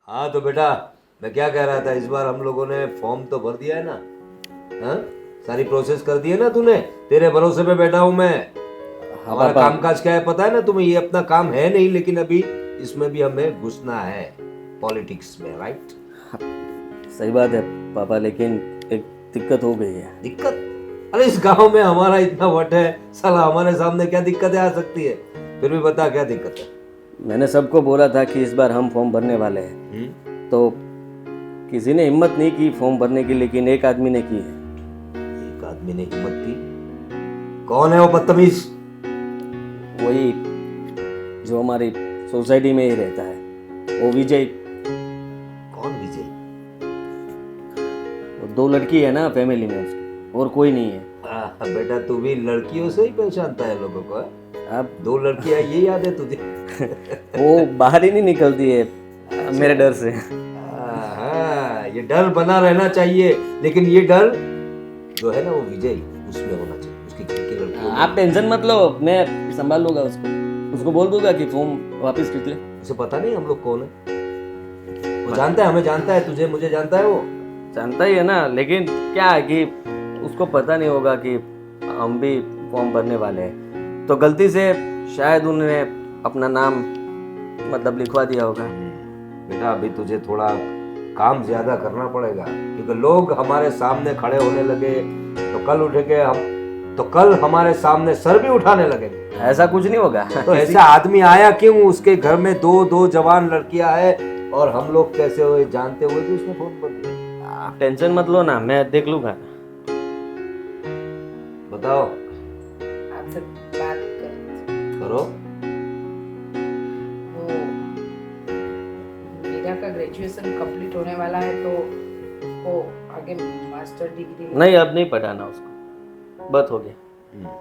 हाँ तो बेटा, मैं क्या कह रहा था, इस बार हम लोगों ने फॉर्म तो भर दिया है ना? हाँ, सारी प्रोसेस कर दी है ना तूने? तेरे भरोसे पे बैठा हूँ मैं। हाँ हमारा पापा। कामकाज क्या है पता है ना तुम्हें? ये अपना काम है नहीं, लेकिन अभी इसमें भी हमें घुसना है, पॉलिटिक्स में, राइट? सही बात है पापा, लेकिन एक दिक्कत हो गई है। दिक्कत? अरे इस गांव में हमारा इतना वट है, साला हमारे सामने क्या दिक्कतें आ सकती है? फिर भी बता क्या दिक्कत है? मैंने सबको बोला था कि इस बार हम फॉर्म भरने वाले हैं, तो किसी ने हिम्मत नहीं की फॉर्म भरने की, लेकिन एक आदमी ने की है। एक आदमी ने हिम्मत की? कौन है वो बदतमीज? वही जो हमारी सोसाइटी में ही रहता है, वो विजय। कौन विजय? वो 2 लड़की है ना फैमिली में उसकी, और कोई नहीं है। बेटा तू भी लड़कियों से ही पहचानता है लोगों को, हाँ? अब 2 लड़कियां, ये याद है तुझे? वो बाहर ही नहीं निकलती है मेरे डर से। हाँ, ये डर बना रहना चाहिए, लेकिन ये डर जो है ना वो विजय उसमें होना चाहिए, उसकी घर की लड़कियों में। आप टेंशन मत लो, मैं संभाल लूंगा उसको बोल दूंगा कि फॉर्म वापस खींच ले। उसे पता नहीं हम लोग कौन है? वो जानता है, हमें जानता है, तुझे मुझे जानता है वो। जानता ही है ना, लेकिन क्या है कि उसको पता नहीं होगा कि हम भी फॉर्म भरने वाले हैं, तो गलती से शायद उन्होंने अपना नाम मतलब लिखवा दिया होगा। बेटा अभी तुझे थोड़ा काम ज्यादा करना पड़ेगा, क्योंकि लोग हमारे सामने खड़े होने लगे तो कल उठेंगे हम, तो कल हमारे सामने सर भी उठाने लगेंगे। ऐसा कुछ नहीं होगा। तो ऐसा आदमी आया क्यों? उसके घर में 2 जवान लड़कियां है, और हम लोग कैसे हुए जानते हुए भी उसने फोन कर दिया। आप टेंशन मत लो ना, मैं देख लूंगा। बताओ। आपसे बात करो। वो मीरा का ग्रेजुएशन कंप्लीट होने वाला है, तो वो आगे मास्टर डिग्री नहीं, अब नहीं पढ़ाना उसको, बस हो गया।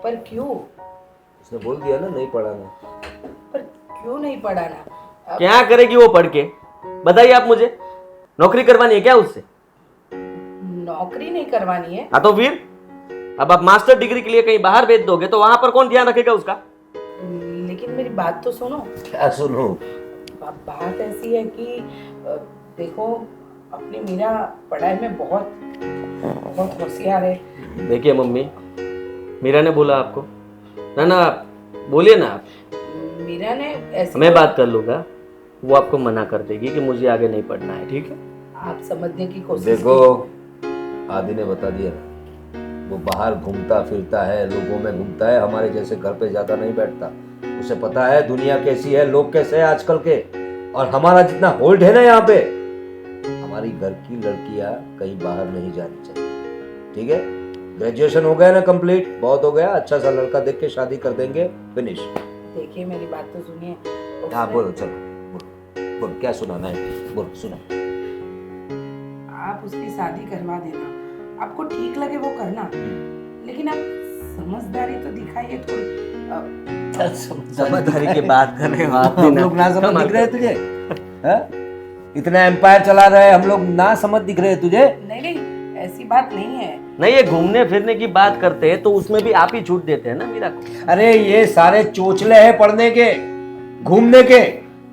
पर क्यों? उसने बोल दिया ना नहीं पढ़ाना। पर क्यों नहीं पढ़ाना? क्या करेगी वो पढ़ के, बताइए आप मुझे। नौकरी करवानी है क्या उससे? नौकरी नहीं करवानी है। हाँ तो फिर अब आप मास्टर डिग्री के लिए कहीं बाहर भेज दोगे तो वहां पर कौन ध्यान रखेगा उसका? लेकिन मेरी बात तो सुनो। क्या सुनो? बात ऐसी है कि देखो, अपनी मीरा पढ़ाई में बहुत बहुत होशियार है। देखिए मम्मी, मीरा ने बोला आपको? ना बोलिए ना आप। मीरा ने ऐसे, मैं बात कर लूंगा, वो आपको मना कर देगी कि मुझे आगे नहीं पढ़ना है, ठीक है? आप समझने की कोशिश देखो, आदि ने बता दिया, वो बाहर घूमता फिरता है, लोगों में घूमता है, हमारे जैसे घर पे ज्यादा नहीं बैठता। उसे पता है दुनिया कैसी है, लोग कैसे हैं आजकल के, और हमारा जितना होल्ड है ना यहाँ पे, हमारी घर की लड़कियां कहीं बाहर नहीं जानी चाहिए, ठीक है? ग्रेजुएशन हो गया ना कंप्लीट, बहुत हो गया, अच्छा सा लड़का देख के शादी कर देंगे, फिनिश। देखिए मेरी बात तो सुनिए। हाँ बोलो, चलो बोलो बोलो, क्या सुनाना है बोलो, सुना। आप उसकी शादी करवा देना, आपको ठीक लगे वो करना, लेकिन आप समझदारी तो दिखाइए थोड़ी। समझदारी की बात कर रहे हो आप? हम लोग ना समझ दिख रहे तुझे? हाँ? इतना एम्पायर चला रहे हम लोग, ना समझ दिख रहे तुझे? नहीं नहीं, ऐसी बात नहीं है। नहीं, ये घूमने फिरने की बात करते हैं तो उसमें भी आप ही छूट देते हैं ना मीरा को। अरे ये सारे चोचले हैं पढ़ने के, घूमने के।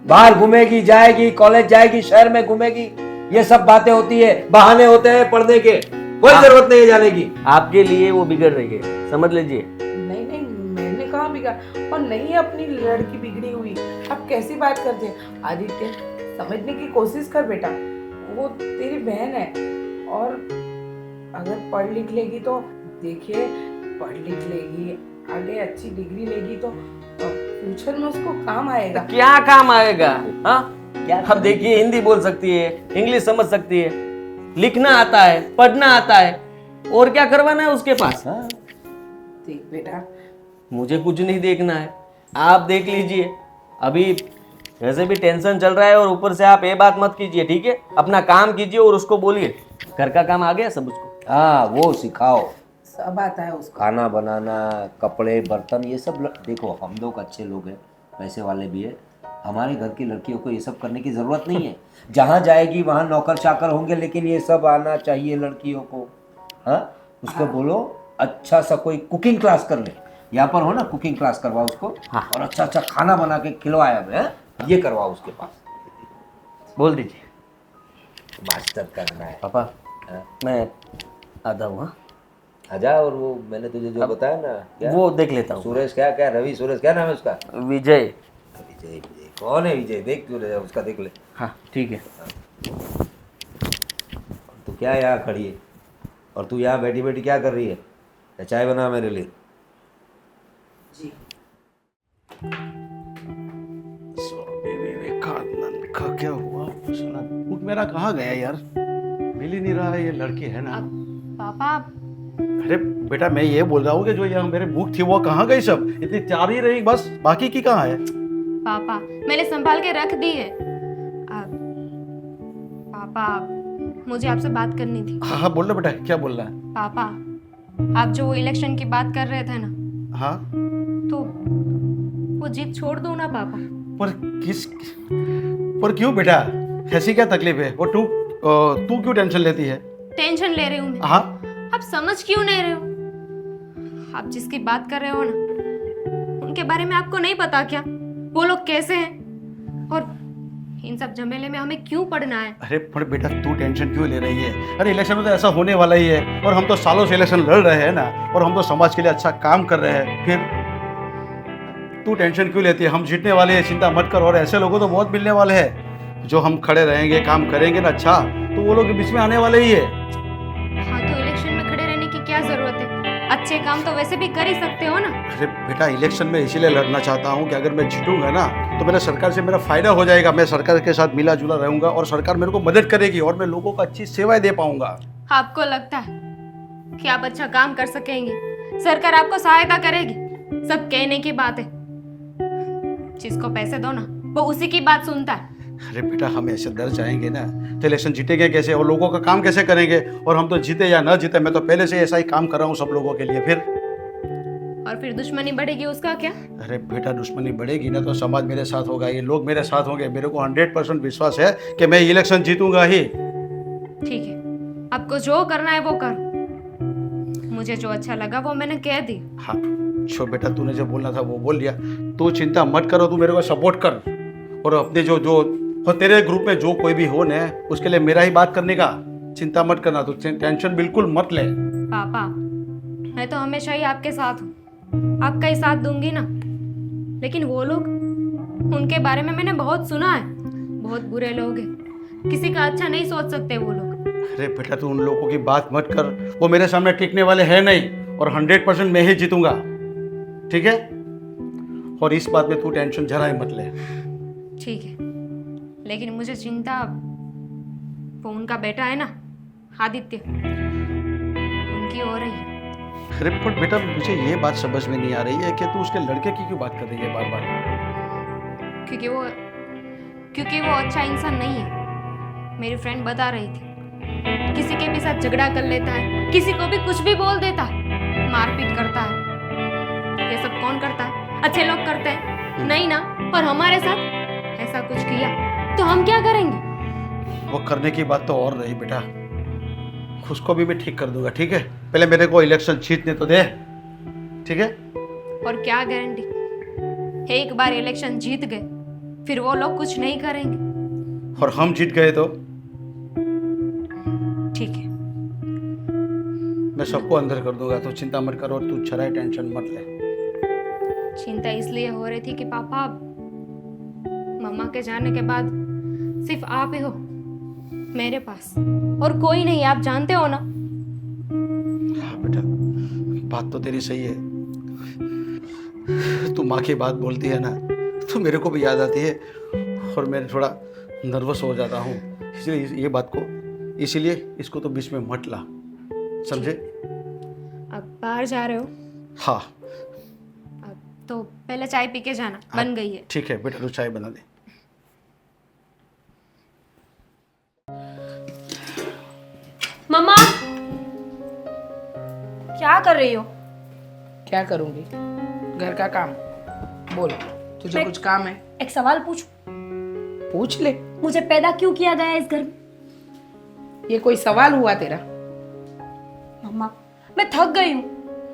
बाहर घूमेगी, जाएगी, कॉलेज जाएगी, शहर में घूमेगी, ये सब बातें होती है, बहाने होते हैं पढ़ने के, कोई जरूरत नहीं है जाने की। आपके लिए वो बिगड़ रही है, समझ लीजिए। नहीं नहीं, मैंने कहा बिगड़ा, और नहीं अपनी लड़की बिगड़ी हुई। आप कैसी बात करते हैं? आदित्य, समझने की कोशिश कर बेटा, वो तेरी बहन है, और अगर पढ़ लिख लेगी तो देखिए, पढ़ लिख लेगी, आगे अच्छी डिग्री लेगी तो फ्यूचर में उसको काम आएगा। क्या काम आएगा? हाँ, क्या अब देखिए, हिंदी बोल सकती है, इंग्लिश समझ सकती है, लिखना आता है, पढ़ना आता है, और क्या करवाना है उसके पास? हाँ? देख बेटा, मुझे कुछ नहीं देखना है, आप देख लीजिए। अभी वैसे भी टेंशन चल रहा है, और ऊपर से आप ये बात मत कीजिए, ठीक है? अपना काम कीजिए और उसको बोलिए घर का काम आ गया सब उसको। हाँ, वो सिखाओ, सब आता है उसको। खाना बनाना, कपड़े बर्तन, ये सब देखो हम लोग अच्छे लोग हैं, पैसे वाले भी है, हमारे घर की लड़कियों को ये सब करने की ज़रूरत नहीं है। जहाँ जाएगी वहाँ नौकर चाकर होंगे, लेकिन ये सब आना चाहिए लड़कियों को। हाँ, उसको बोलो अच्छा सा कोई कुकिंग क्लास कर ले, यहाँ पर हो ना, कुकिंग क्लास करवाओ उसको। हाँ। और अच्छा अच्छा खाना बना के खिलवाया, ये करवाओ उसके पास। बोल दीजिए। मास्टर करना है। पापा हाँ? मैं आता हूँ। हाँ? आजा। और वो मैंने तुझे जो बताया ना, क्या वो देख लेता हूँ। सुरेश, क्या क्या रवि सुरेश, क्या नाम है उसका? विजय। विजय। विजय कौन है विजय? देख तू उसका, देख ले। हाँ ठीक है। तू क्या यहाँ खड़ी है? और तू यहाँ बैठी बैठी क्या कर रही है? या चाय बना मेरे लिए। जी। स्वामी विवेकानंद का क्या हुआ? साला बुक मेरा कहाँ गया यार? मिल ही नहीं रहा है। ये लड़की है ना? पापा अरे बेटा, मैं ये बोल रहा हूँ कि जो यहाँ मेरे बुक थी वो कहाँ गई? सब इतनी चार ही रही बस, बाकी की कहाँ है? पापा मैंने संभाल के रख दी है। पापा मुझे आपसे बात करनी थी। हाँ हाँ, बोल रहा बेटा, क्या बोल रहा है? पापा आप जो वो इलेक्शन की बात कर रहे थे ना, हाँ, तो वो जीत छोड़ दो ना पापा। पर क्यों बेटा? ऐसी क्या तकलीफ है? वो तू क्यों टेंशन लेती है? टेंशन ले रही हूँ मैं। हाँ, आप समझ क्यों नहीं रहे हो? आप जिसकी बात कर रहे हो ना, उनके बारे में आपको नहीं पता क्या? वो लोग कैसे हैं और इन सब झमेले में हमें क्यों पड़ना है? अरे पर बेटा, तू टेंशन क्यों ले रही है? अरे इलेक्शन में तो ऐसा होने वाला ही है, और हम तो सालों से इलेक्शन लड़ रहे हैं ना, और हम तो समाज के लिए अच्छा काम कर रहे हैं। फिर तू टेंशन क्यों लेती है? हम जीतने वाले हैं, चिंता मत कर। और ऐसे लोगों तो बहुत मिलने वाले हैं जो हम खड़े रहेंगे, काम करेंगे ना अच्छा, तो वो लोग के बीच में आने वाले ही है। हाँ तो इलेक्शन में खड़े रहने की क्या जरूरत है? अच्छे काम तो वैसे भी कर ही सकते हो ना। अरे बेटा, इलेक्शन में इसीलिए लड़ना चाहता हूँ कि अगर मैं जीतूंगा ना, तो मेरा सरकार से मेरा फायदा हो जाएगा। मैं सरकार के साथ मिला जुला रहूंगा और सरकार मेरे को मदद करेगी, और मैं लोगों को अच्छी सेवाएं दे पाऊंगा। आपको लगता है कि आप अच्छा काम कर सकेंगे? सरकार आपको सहायता करेगी? सब कहने की बात है। जिसको पैसे दो ना, वो उसी की बात सुनता है। अरे बेटा, हम ऐसे डर जाएंगे ना तो इलेक्शन जीतेंगे कैसे, और लोगों का काम कैसे करेंगे? और हम तो जीते या ना जीते, मैं तो पहले से ऐसा ही काम कर रहा हूँ सब लोगों के लिए। फिर दुश्मनी बढ़ेगी, उसका क्या? अरे बेटा, दुश्मनी बढ़ेगी ना तो समाज मेरे साथ होगा, ये लोग मेरे साथ होंगे। मेरे को 100% विश्वास है कि मैं इलेक्शन जीतूंगा ही। ठीक है, आपको जो करना है वो कर। मुझे जो अच्छा लगा वो मैंने कह दी। हाँ शो बेटा, तूने जो बोलना था वो बोल दिया। तू चिंता मत करो, तू मेरे को सपोर्ट कर, और अपने जो और तेरे ग्रुप में जो कोई भी हो ना, उसके लिए मेरा ही बात करने का चिंता मत करना। तू टेंशन बिल्कुल मत ले। पापा मैं तो हमेशा ही आपके साथ हूँ, आपका ही साथ दूंगी ना। लेकिन वो लोग, उनके बारे में मैंने बहुत सुना है, बहुत बुरे लोग हैं, किसी का अच्छा नहीं सोच सकते वो लोग। अरे बेटा, तू उन लोगों की बात मत कर, वो मेरे सामने टिकने वाले हैं नहीं, और 100% मैं ही जीतूंगा, ठीक है? और इस बात में तू टेंशन जरा ही मत ले। ठीक है, लेकिन मुझे चिंता वो उनका बेटा है ना, आदित्य, उनकी हो रही है। अरे पर बेटा, मुझे ये बात समझ में नहीं आ रही है कि तू उसके लड़के की क्यों बात कर रही है बार बार? क्योंकि वो अच्छा इंसान नहीं है। मेरी फ्रेंड बता रही थी, किसी के भी साथ झगड़ा कर लेता है, किसी को भी कुछ भी बोल देता है, मारपीट करता है। ये सब कौन करता है? अच्छे लोग करते हैं नहीं ना। और हमारे साथ ऐसा कुछ किया तो हम क्या करेंगे? वो करने की बात तो और रही बेटा, उसको भी मैं ठीक कर दूंगा, ठीक है? पहले मेरे को इलेक्शन जीतने तो दे, ठीक है? और क्या गारंटी, एक बार इलेक्शन जीत गए फिर वो लोग कुछ नहीं करेंगे। और हम जीत गए तो ठीक है, मैं सबको अंदर कर दूंगा, तो चिंता मत कर, और तू जरा टेंशन मत ले। चिंता इसलिए हो रही थी कि पापा, मम्मा के जाने के बाद सिर्फ आप ही हो मेरे पास, और कोई नहीं, आप जानते हो ना। हाँ बेटा, बात तो तेरी सही है। तू माँ की बात बोलती है ना, तो मेरे को भी याद आती है, और मैं थोड़ा नर्वस हो जाता हूँ। इसलिए ये बात को, इसीलिए इसको तो बीच में मत ला, समझे? अब बाहर जा रहे हो? हाँ तो पहले चाय पी के जाना, बन गई है। ठीक है बेटा, तू चाय बना दे। मम्मा क्या कर रही हो? क्या करूंगी? घर का काम। बोल, तुझे मैं- कुछ काम है? एक सवाल पूछूं? पूछ ले। मुझे पैदा क्यों किया गया है इस घर में? ये कोई सवाल हुआ तेरा? मम्मा मैं थक गई हूँ।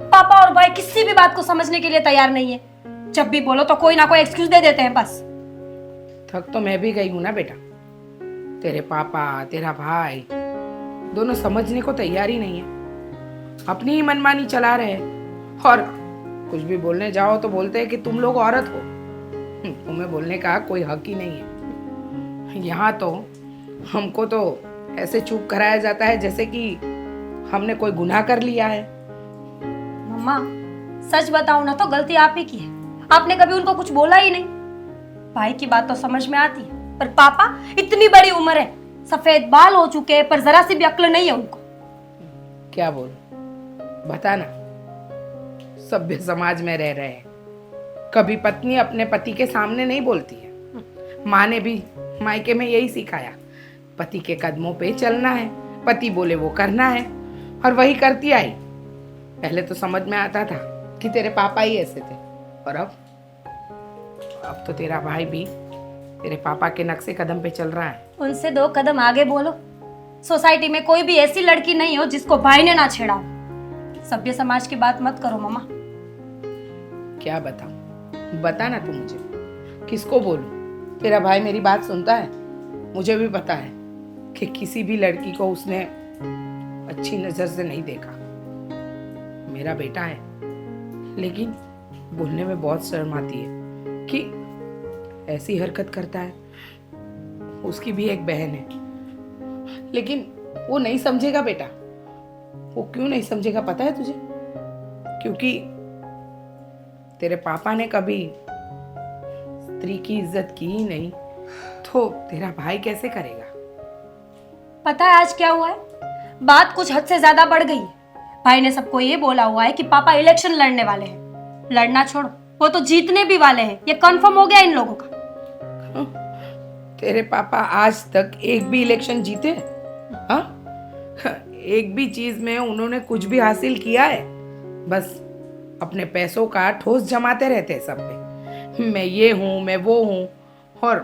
पापा और भाई किसी भी बात को समझने के लिए तैयार नहीं है। जब भी बोलो तो कोई ना कोई एक्सक्यूज दे देते हैं बस। थक तो मैं भी गई हूँ ना बेटा, तेरे पापा तेरा भाई दोनों समझने को तैयार ही नहीं है, अपनी ही मनमानी चला रहे हैं। और कुछ भी बोलने जाओ तो बोलते हैं कि तुम लोग औरत हो, तुम्हें बोलने का कोई हक ही नहीं है। यहाँ तो हमको तो ऐसे चुप कराया जाता है जैसे कि हमने कोई गुनाह कर लिया है। मम्मा सच बताऊं ना तो गलती आप ही की है, आपने कभी उनको कुछ बोला ही नहीं। भाई की बात तो समझ में आती है, पर पापा इतनी बड़ी उम्र है, सफेद बाल हो चुके हैं, पर जरा सी भी अक्ल नहीं है उनको। क्या बोल, बता ना। सभ्य समाज में रह रहे हैं, कभी पत्नी अपने पति के सामने नहीं बोलती है। माँ ने भी मायके में यही सिखाया, पति के कदमों पे चलना है, पति बोले वो करना है, और वही करती आई। पहले तो समझ में आता था कि तेरे पापा ही ऐसे थे, और अब तो तेरा भाई भी तेरे पापा के नक्शे कदम पे चल रहा है। उनसे 2 कदम आगे बोलो। सोसाइटी में कोई भी ऐसी लड़की नहीं हो जिसको भाई ने ना छेड़ा हो। सभ्य समाज की बात मत करो मम्मा। क्या बताऊं, बता ना तू मुझे, किसको बोलूं? तेरा भाई मेरी बात सुनता है, मुझे भी पता है कि किसी भी लड़की को उसने अच्छी नजर से नहीं देखा। मेरा बेटा है, लेकिन बोलने में बहुत शर्म आती है कि ऐसी हरकत करता है। उसकी भी एक बहन है, लेकिन वो नहीं समझेगा बेटा। वो क्यों नहीं समझेगा पता है तुझे? क्योंकि तेरे पापा ने कभी स्त्री की इज्जत की ही नहीं, तो तेरा भाई कैसे करेगा? पता है आज क्या हुआ है? बात कुछ हद से ज्यादा बढ़ गई है। भाई ने सबको ये बोला हुआ है कि पापा इलेक्शन लड़ने वाले हैं। लड़ना छोड़ो, वो तो जीतने भी वाले हैं, ये कंफर्म हो गया इन लोगों का। तेरे पापा आज तक एक भी इलेक्शन जीते? हाँ, एक भी चीज में उन्होंने कुछ भी हासिल किया है? बस अपने पैसों का ठोस जमाते रहते हैं सब पे। मैं ये हूँ, मैं वो हूँ, और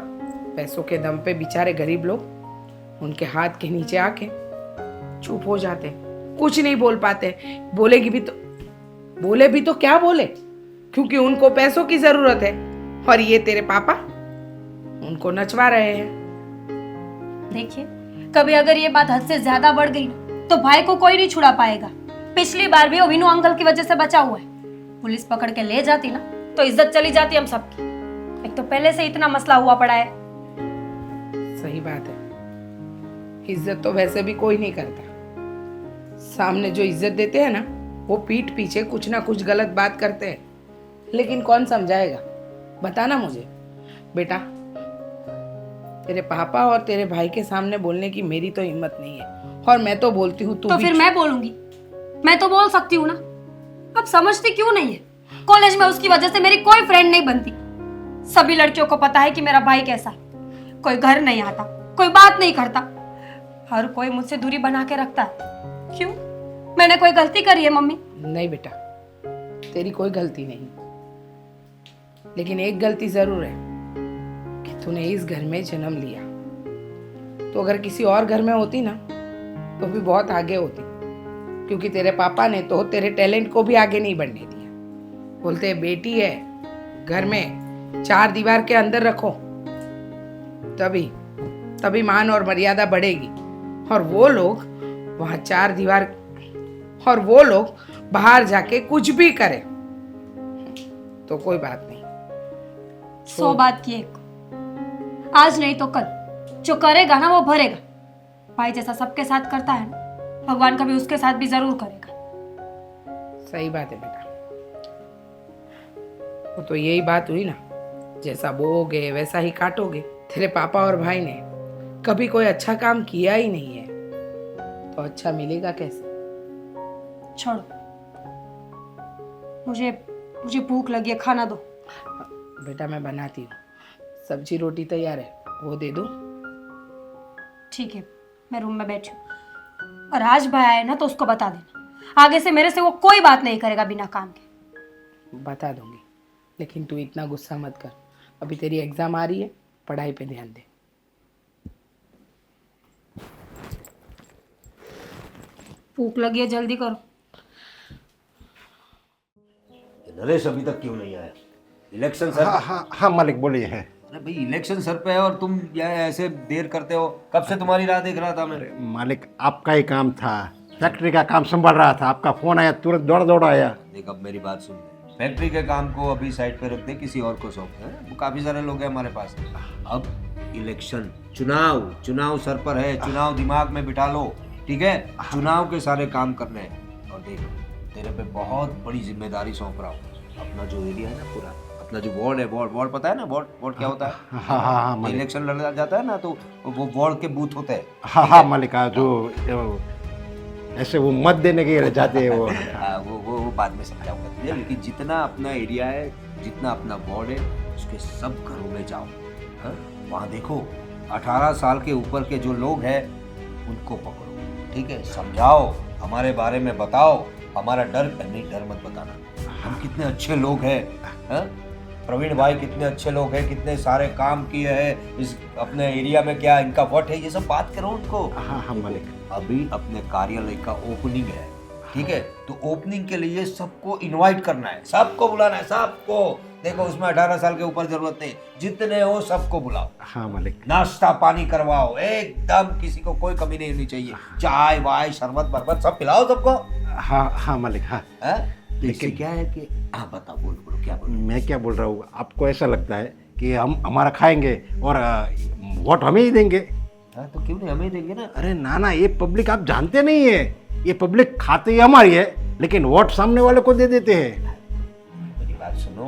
पैसों के दम पे बेचारे गरीब लोग उनके हाथ के नीचे आके चुप हो जाते हैं, कुछ नहीं बोल पाते। बोले भी तो क्या बोले, क्योंकि उनको पैसों की जरूरत है, और ये तेरे पापा उनको नचवा रहे हैं। देखिए, कभी अगर ये बात हद से ज्यादा बढ़ गई तो भाई को कोई नहीं छुड़ा पाएगा। पिछली बार भी वो विनू अंकल की वजह से बचा हुआ है। पुलिस पकड़ के ले जाती ना तो इज्जत चली जाती हम सबकी। एक तो पहले से इतना मसला हुआ पड़ा है। सही बात है, इज्जत तो वैसे भी कोई नहीं करता। सामने जो इज्जत देते हैं ना, वो पीठ पीछे कुछ ना कुछ गलत बात करते हैं, लेकिन कौन समझाएगा? बताना मुझे बेटा। तेरे पापा और तेरे भाई के सामने बोलने की मेरी तो हिम्मत नहीं है, और मैं तो बोलती हूँ तो फिर मैं बोलूंगी, मैं तो बोल सकती हूँ ना। अब समझती क्यों नहीं है? कॉलेज में उसकी वजह से मेरी कोई फ्रेंड नहीं बनती। सभी लड़कियों को पता है कि मेरा भाई कैसा है। कोई घर नहीं आता, कोई बात नहीं करता, हर कोई मुझसे दूरी बना के रखता है। क्यों? मैंने कोई गलती करी है मम्मी? नहीं बेटा, तेरी कोई गलती नहीं, लेकिन एक गलती जरूर है कि तूने इस घर में जन्म लिया। तो अगर किसी और घर में होती ना तो भी बहुत आगे होती, क्योंकि तेरे पापा ने तो तेरे टैलेंट को भी आगे नहीं बढ़ने दिया। बोलते हैं बेटी है, घर में 4 दीवार के अंदर रखो, तभी मान और मर्यादा बढ़ेगी। और वो लोग वहाँ 4 दीवार, और वो लोग बाहर जाके कुछ भी करें तो कोई बात नहीं। 100 बात की एक, आज नहीं तो कल जो करेगा ना वो भरेगा। भाई जैसा सबके साथ करता है ना, भगवान कभी उसके साथ भी जरूर करेगा। सही बात है बेटा, वो तो यही बात हुई ना, जैसा बोओगे वैसा ही काटोगे। तेरे पापा और भाई ने कभी कोई अच्छा काम किया ही नहीं है, तो अच्छा मिलेगा कैसे? छोड़ो, मुझे भूख लगी है, खाना दो। बेटा मैं बनाती हूँ, सब्जी रोटी तैयार है, वो दे दो। ठीक है, मैं रूम में बैठी हूँ। और आज भाई आए ना तो उसको बता देना, आगे से मेरे से वो कोई बात नहीं करेगा बिना काम के। बता दूंगी, लेकिन तू इतना गुस्सा मत कर। अभी तेरी एग्जाम आ रही है, पढ़ाई पे ध्यान दे। भूख लगी है, जल्दी करो। नरेश अभी तक क्यों नहीं आया? Election sir. हाँ हाँ हाँ मालिक बोलिए है। अरे भाई इलेक्शन सर पे है और तुम यह ऐसे देर करते हो, कब से तुम्हारी राह देख रहा था मैं। मालिक आपका ही काम था, फैक्ट्री का काम संभाल रहा था, आपका फोन आया तुरंत दौड़ दौड़ आया। देख अब मेरी बात सुन ले, फैक्ट्री के काम को अभी साइड पे रख दे, किसी और को सौंप दे। वो काफी सारे लोग हैं हमारे पास। अब इलेक्शन चुनाव सर पर है, चुनाव दिमाग में बिठा लो, ठीक है। चुनाव के सारे काम करने हैं। और देख तेरे पे बहुत बड़ी जिम्मेदारी सौंप रहा हूँ। अपना जो एरिया है ना पूरा, अपना जो वार्ड है, वार्ड पता है ना, वार्ड क्या होता है। हाँ मालिक। इलेक्शन लड़ा जाता है ना तो वो वार्ड के बूथ होते हैं। हाँ मालिक, जो ऐसे वो मत देने के लिए जाते हैं वो। वो बाद में समझाऊंगा तुझे, लेकिन जितना अपना एरिया है, जितना अपना वार्ड है, उसके सब घरों में जाओ। वहाँ देखो 18 साल के ऊपर के जो लोग हैं उनको पकड़ो, ठीक है। समझाओ, हमारे बारे में बताओ, हमारा डर नहीं, डर मत बताना, हम कितने अच्छे लोग हैं। प्रवीण भाई कितने अच्छे लोग हैं, कितने सारे काम किए हैं इस अपने एरिया में, क्या इनका वोट है, ये सब बात करो उनको। हाँ मालिक। अभी अपने कार्यालय का ओपनिंग है, ठीक है, तो ओपनिंग के लिए सबको इनवाइट करना है, सबको बुलाना है, सबको। देखो उसमें 18 साल के ऊपर जरूरत नहीं, जितने हो सबको बुलाओ। हाँ मालिक। नाश्ता पानी करवाओ, एकदम किसी को कोई कमी नहीं होनी चाहिए, चाय वाय शरबत बरबत सब पिलाओ सबको। हाँ मालिक। हाँ लेकिन क्या है कि हाँ बताओ, बोलो क्या बोलो। मैं क्या बोल रहा हूँ, आपको ऐसा लगता है कि हम हमारा खाएंगे और वोट हमें ही देंगे? हाँ तो क्यों नहीं, हमें ही देंगे ना। अरे ना, ये पब्लिक आप जानते नहीं है, ये पब्लिक खाते ही हमारी है, लेकिन वोट सामने वाले को दे देते हैं। मेरी बात सुनो,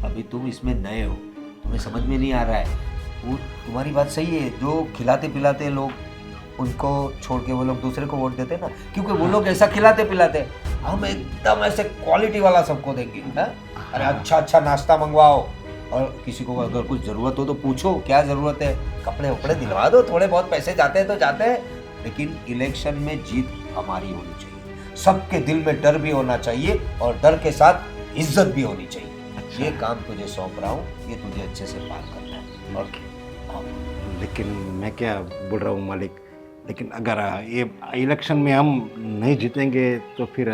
अभी तुम इसमें नए हो, तुम्हें समझ में नहीं आ रहा है। वो तुम्हारी बात सही है, जो खिलाते पिलाते लोग उनको छोड़ के वो लोग दूसरे को वोट देते हैं ना, क्योंकि वो लोग ऐसा खिलाते पिलाते। हम एकदम ऐसे क्वालिटी वाला सबको देंगे। अरे अच्छा नाश्ता मंगवाओ, और किसी को अगर कुछ जरूरत हो तो पूछो क्या जरूरत है, कपड़े वपड़े दिलवा दो, थोड़े बहुत पैसे जाते हैं तो जाते हैं, लेकिन इलेक्शन में जीत हमारी होनी चाहिए। सबके दिल में डर भी होना चाहिए और डर के साथ इज्जत भी होनी चाहिए। ये काम तुझे सौंप रहा हूँ, ये तुझे अच्छे से पार करना है। और लेकिन मैं क्या बोल रहा हूँ मालिक, लेकिन अगर ये इलेक्शन में हम नहीं जीतेंगे तो फिर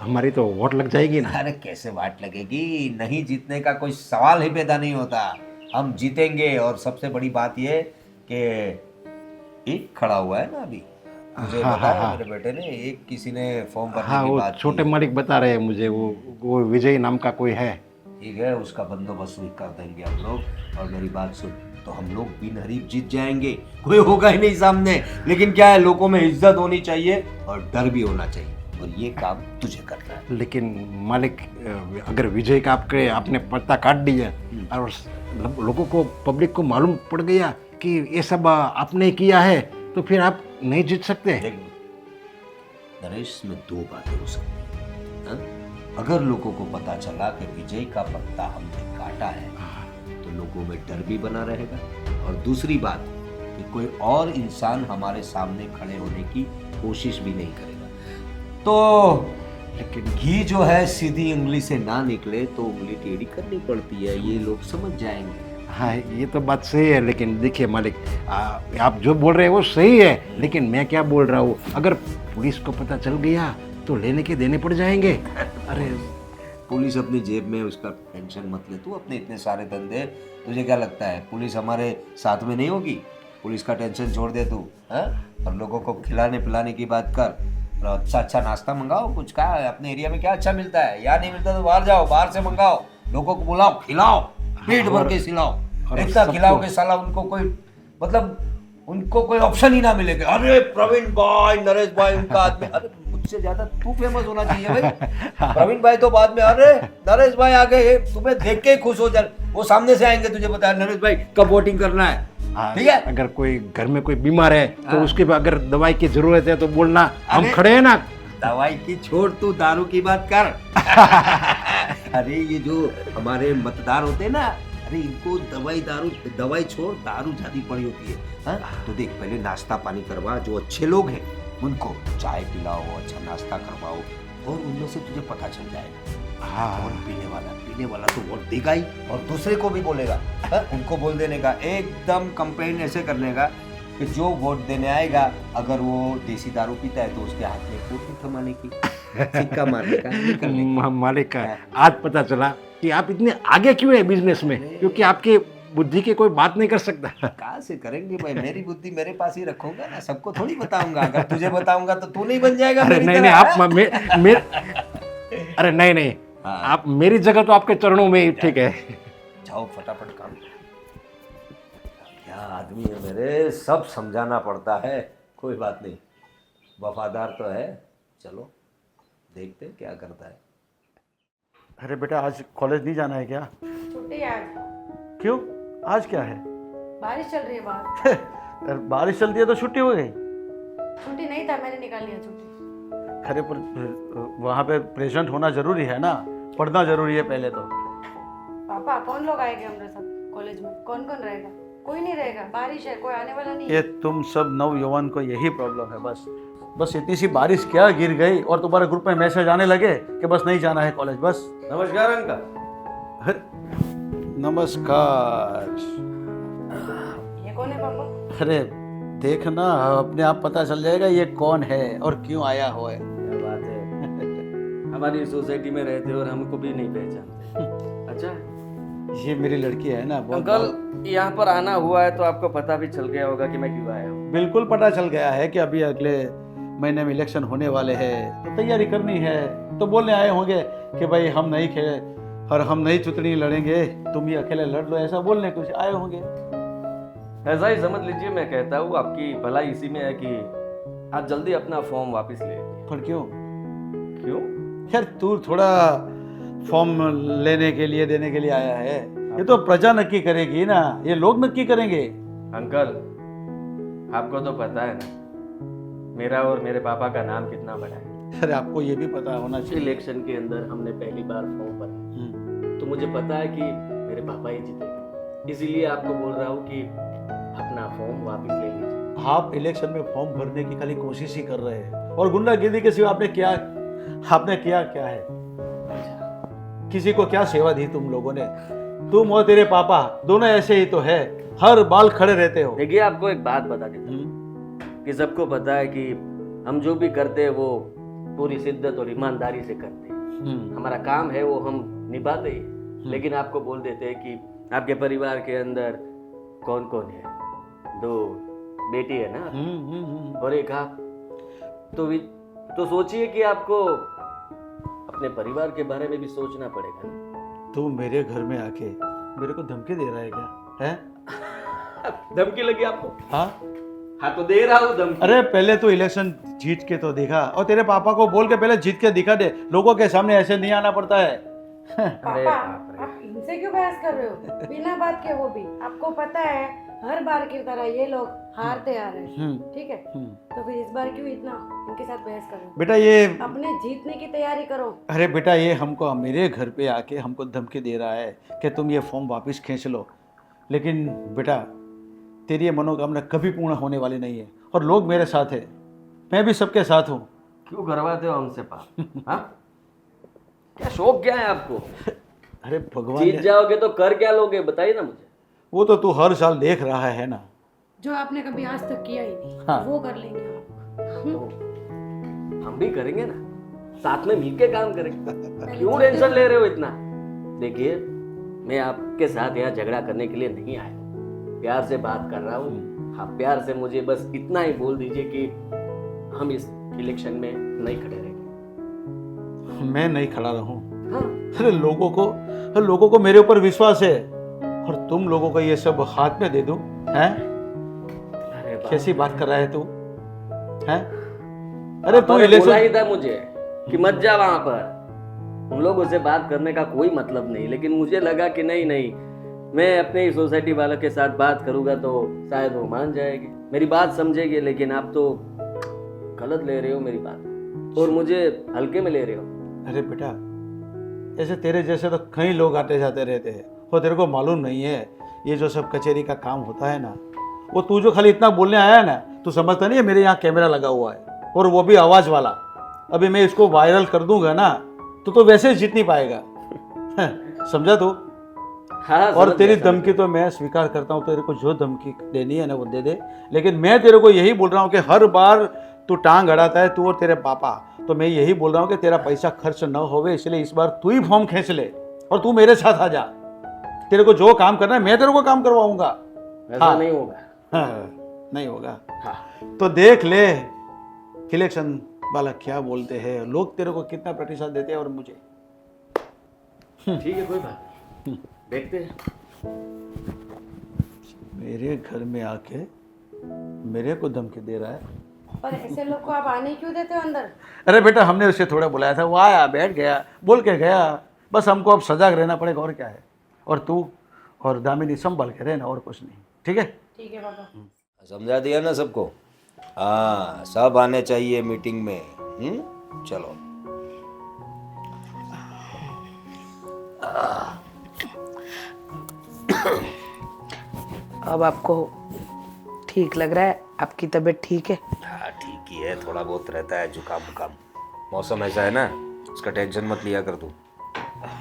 हमारी तो वोट लग जाएगी ना। अरे कैसे वाट लगेगी, नहीं जीतने का कोई सवाल ही पैदा नहीं होता, हम जीतेंगे। और सबसे बड़ी बात ये कि एक खड़ा हुआ है ना अभी, मुझे बताया मेरे बेटे ने, एक किसी ने फॉर्म भरने की वो बात छोटे की। मालिक बता रहे हैं मुझे, वो विजय नाम का कोई है। ठीक है, उसका बंदोबस्त भी कर देंगे हम लोग। और मेरी बात सुन, तो हम लोग बिन हरीफ जीत जाएंगे, कोई होगा ही नहीं सामने। लेकिन क्या है, लोगों में इज्जत होनी चाहिए और डर भी होना चाहिए, और ये काम तुझे करना है। लेकिन मालिक, अगर विजय का आपने पत्ता काट दिया और लोगों को, पब्लिक को मालूम पड़ गया कि ये सब आपने किया है, तो फिर आप नहीं जीत सकते। देख नरेश, में दो बातें हो सकती हैं। अगर लोगों को पता चला कि विजय का पत्ता हमने काटा है, तो लोगों में डर भी बना रहेगा, और दूसरी बात कि कोई और इंसान हमारे सामने खड़े होने की कोशिश भी नहीं करेगा। तो लेकिन घी जो है सीधी उंगली से ना निकले तो उंगली टेढ़ी करनी पड़ती है, ये लोग समझ जाएंगे। हाँ, ये तो बात सही है, लेकिन देखिए मालिक, आप जो बोल रहे हैं वो सही है, लेकिन मैं क्या बोल रहा हूँ, अगर पुलिस को पता चल गया तो लेने के देने पड़ जाएंगे। अरे पुलिस अपनी जेब में, उसका टेंशन मत ले तू, अपने इतने सारे धंधे, तुझे क्या लगता है पुलिस हमारे साथ में नहीं होगी? पुलिस का टेंशन छोड़ दे तू, और लोगों को खिलाने पिलाने की बात कर, और अच्छा नाश्ता मंगाओ। कुछ क्या है अपने एरिया में, क्या अच्छा मिलता है, या नहीं मिलता तो बाहर जाओ, बाहर से मंगाओ, लोगों को बुलाओ, खिलाओ, पेट भर के खिलाओ, इतना खिलाओ के साला उनको कोई ऑप्शन ही ना मिलेगा। अरे प्रवीण भाई, नरेश भाई, उनका आदमी, अरे मुझसे ज्यादा तू फेमस होना चाहिए भाई। प्रवीण भाई तो बाद में, अरे नरेश भाई आ गए, तुम्हें देख के खुश हो जाए, वो सामने से आएंगे, तुझे बताया नरेश भाई कब वोटिंग करना है, ठीक है। अगर कोई घर में कोई बीमार है तो उसके अगर दवाई की जरूरत है तो बोलना, हम खड़े हैं ना। दवाई की छोड़, तू दारू की बात कर। अरे ये जो हमारे मतदार होते हैं ना, अरे इनको दवाई छोड़, दारू ज्यादा पड़ी होती है। तो देख, पहले नाश्ता पानी करवा, जो अच्छे लोग हैं उनको चाय पिलाओ, अच्छा नाश्ता करवाओ, और उनमें से तुझे पता चल जाएगा। और पीने वाला तो वोट देगा ही, और दूसरे को भी बोलेगा। उनको बोल देने का, एकदम कंपेन ऐसे करने का कि जो वोट देने आएगा, अगर वो देसी दारू पीता है तो उसके हाथ में कोटी कमाने की, सिक्का मारने का, निकलने की। मालिक, आज पता चला कि आप इतने आगे क्यों है बिजनेस में, क्योंकि आपकी बुद्धि की कोई बात नहीं कर सकता। कहाँ से करेंगे भाई, मेरी बुद्धि मेरे पास ही रखूंगा ना, सबको थोड़ी बताऊंगा। अगर तुझे बताऊंगा तो तू नहीं बन जाएगा अरे मेरी नहीं तरह, नहीं, हाँ? अरे नहीं नहीं, हाँ। आप मेरी जगह तो आपके चरणों में ही ठीक है। जाओ फटाफट काम करो। क्या आदमी है मेरे, सब समझाना पड़ता है। कोई बात नहीं, वफादार तो है। चलो देखते हैं क्या करता है। अरे बेटा आज कॉलेज नहीं जाना है क्या? छुट्टी है आज, क्यों, आज क्या है? बारिश चल रही है बाहर। यार बारिश चलती है तो छुट्टी हो गई। छुट्टी नहीं था, मैंने निकाल लिया छुट्टी। अरे पर वहाँ पे प्रेजेंट होना जरूरी है ना, पढ़ना जरूरी है पहले तो। पापा कौन लोग आएंगे हमारे साथ कॉलेज में? कौन कौन रहेगा? कोई नहीं रहेगा, बारिश है, कोई आने वाला नहीं ये है। तुम सब नवयुवान को यही प्रॉब्लम है बस। बस इतनी सी बारिश क्या गिर गई और तुम्हारे ग्रुप में मैसेज आने लगे कि बस नहीं जाना है कॉलेज, बस। नमस्कार अंकल। अरे, नमस्कार। ये कौन है पापा? अरे देखना, अपने आप पता चल जाएगा ये कौन है और क्यों आया हुआ है। क्या बात है, हमारी सोसाइटी में रहते और हमको भी नहीं पहचानते। अच्छा ये मेरी लड़की है ना, बहुत अंकल, यहाँ पर आना हुआ है तो आपको पता भी चल गया होगा कि मैं क्यों आया हूँ। बिल्कुल पता चल गया है कि अभी अगले महीने में इलेक्शन होने वाले हैं, तो तैयारी करनी है। तो बोलने आए होंगे कि भाई हम नहीं खेले और हम नहीं चुतनी लड़ेंगे, तुम ही अकेले लड़ लो, ऐसा बोलने कुछ आए होंगे। ऐसा ही समझ लीजिए। मैं कहता हूँ आपकी भलाई इसी में है कि आप जल्दी अपना फॉर्म वापस ले लीजिए। पर क्यों? क्यों? यार तू थोड़ा फॉर्म लेने के लिए देने के लिए आया है, ये तो प्रजा नक्की करेगी ना, ये लोग नक्की करेंगे। अंकल, आपको तो पता है ना मेरा और मेरे पापा का नाम कितना बड़ा है। अरे आपको ये भी पता होना चाहिए। इलेक्शन के अंदर हमने पहली बार फॉर्म भरा, तो मुझे पता है कि मेरे पापा ही जीतेंगे। इसीलिए आपको बोल रहा हूँ कि अपना फॉर्म वापस ले लीजिए। आप इलेक्शन में फॉर्म भरने की खाली कोशिश ही कर रहे हैं और गुंडागिर्दी के सिवा आपने क्या क्या है? किसी को क्या सेवा दी तुम लोगों ने? तुम और तेरे पापा दोनों ऐसे ही तो है, हर बाल खड़े रहते हो। देखिए, आपको एक बात बता देता हूँ कि सबको पता है कि हम जो भी करते हैं वो पूरी शिद्दत और ईमानदारी से करते हैं। हमारा काम है वो हम निभाते हैं। लेकिन आपको बोल देते हैं कि आपके परिवार के अंदर कौन कौन है? 2 बेटी है ना, और एक आप। तो सोचिए कि आपको अपने परिवार के बारे में भी सोचना पड़ेगा ना। तू मेरे घर में आके मेरे को धमकी दे रहा है क्या? है धमकी लगी आपको? हाँ हाँ, तो दे रहा हूँ धमकी। अरे पहले तो इलेक्शन जीत के तो दिखा, और तेरे पापा को बोल के पहले जीत के दिखा दे, लोगों के सामने ऐसे नहीं आना पड़ता है। पापा आप इनसे क्यों बहस कर रहे हो बिना बात के? वो भी आपको पता है हर बार की तरह ये लोग हारते आ रहे हैं, ठीक है? तो फिर इस बार क्यों इतना इनके साथ बहस कर रहे हो? बेटा ये, अपने जीतने की तैयारी करो। अरे बेटा ये हमको मेरे घर पे आके हमको धमकी दे रहा है कि तुम ये फॉर्म वापस खींच लो। लेकिन बेटा तेरी ये मनोकामना कभी पूर्ण होने वाली नहीं है, और लोग मेरे साथ है, मैं भी सबके साथ हूँ। क्यों करवाते हो हमसे पाप? हाँ, क्या शौक क्या है आपको? अरे भगवान जीत जाओगे तो कर क्या लोगे, बताइए ना मुझे। वो तो तू हर साल देख रहा है ना। जो आपने कभी आज तक किया ही नहीं, हाँ। वो कर लेंगे हम। तो हम भी करेंगे ना, साथ में मिलके काम करेंगे। क्यों टेंशन ले रहे हो इतना? देखिए, मैं आपके साथ यहाँ झगड़ा करने के लिए नहीं आया, प्यार से बात कर रहा हूँ। आप प्यार से मुझे बस इतना ही बोल दीजिए कि हम इस इलेक्शन में नहीं खड़े रहेंगे। मैं नहीं खड़ा रहूं? हाँ। अरे लोगों को मेरे ऊपर विश्वास है, और तुम लोगों को ये सब हाथ में दे दूं? हैं? अरे कैसी बात कर रहा है तू? हैं? अरे तू बोला इलेक्शन ही था मुझे कि मत जा वहां पर। उन लोगों से बात करने का कोई मतलब नहीं, लेकिन मुझे लगा कि नहीं, मैं अपने सोसाइटी वालों के साथ बात करूंगा तो शायद वो मान जाएगी, मेरी बात समझेगी। लेकिन आप तो गलत ले रहे हो मेरी बात, और मुझे हल्के में ले रहे हो। अरे बेटा ऐसे तेरे जैसे तो कई लोग आते जाते रहते हैं, और तेरे को मालूम नहीं है ये जो सब कचहरी का काम होता है ना, वो तू जो खाली इतना बोलने आया है ना, तू समझता नहीं है मेरे यहाँ कैमरा लगा हुआ है, और वो भी आवाज वाला। अभी मैं इसको वायरल कर दूंगा ना तो वैसे ही जीत नहीं पाएगा। समझा तू? हाँ, और समझ तेरी गया, धमकी तो मैं स्वीकार करता हूँ, तेरे को जो धमकी देनी है ना वो दे दे। लेकिन मैं तेरे को यही बोल रहा हूँ कि हर बार तू टांग अड़ाता है, तू और तेरे पापा, तो मैं यही बोल रहा हूँ कि तेरा पैसा खर्च न होवे, इसलिए इस बार तू ही फॉर्म खींच ले और तू मेरे साथ आ जा। तेरे को जो काम करना है मैं तेरे को काम करवाऊंगा। ऐसा हाँ। नहीं होगा। हाँ, नहीं होगा। हाँ। तो देख ले इलेक्शन वाला क्या बोलते हैं, लोग तेरे को कितना प्रतिशत देते हैं और मुझे। ठीक है, कोई बात नहीं, देखते हैं। मेरे घर में आके मेरे को धमकी दे रहा है। पर ऐसे लोग को आप आने क्यों देते हो अंदर? अरे बेटा, हमने उसे थोड़ा बुलाया था, वो आया, बैठ गया, बोल के गया। बस हमको अब सजाग रहना पड़ेगा, और क्या है। और तू और दामिनी संभल के रहना, और कुछ नहीं। ठीक है? ठीक है पापा। समझा दिया ना सबको? हाँ, सब आने चाहिए मीटिंग में। चलो। अब आपको ठीक लग रहा है? आपकी तबीयत ठीक है? हाँ, ठीक ही है, थोड़ा बहुत रहता है जुकाम बुकाम। मौसम ऐसा है ना, उसका टेंशन मत लिया कर तू।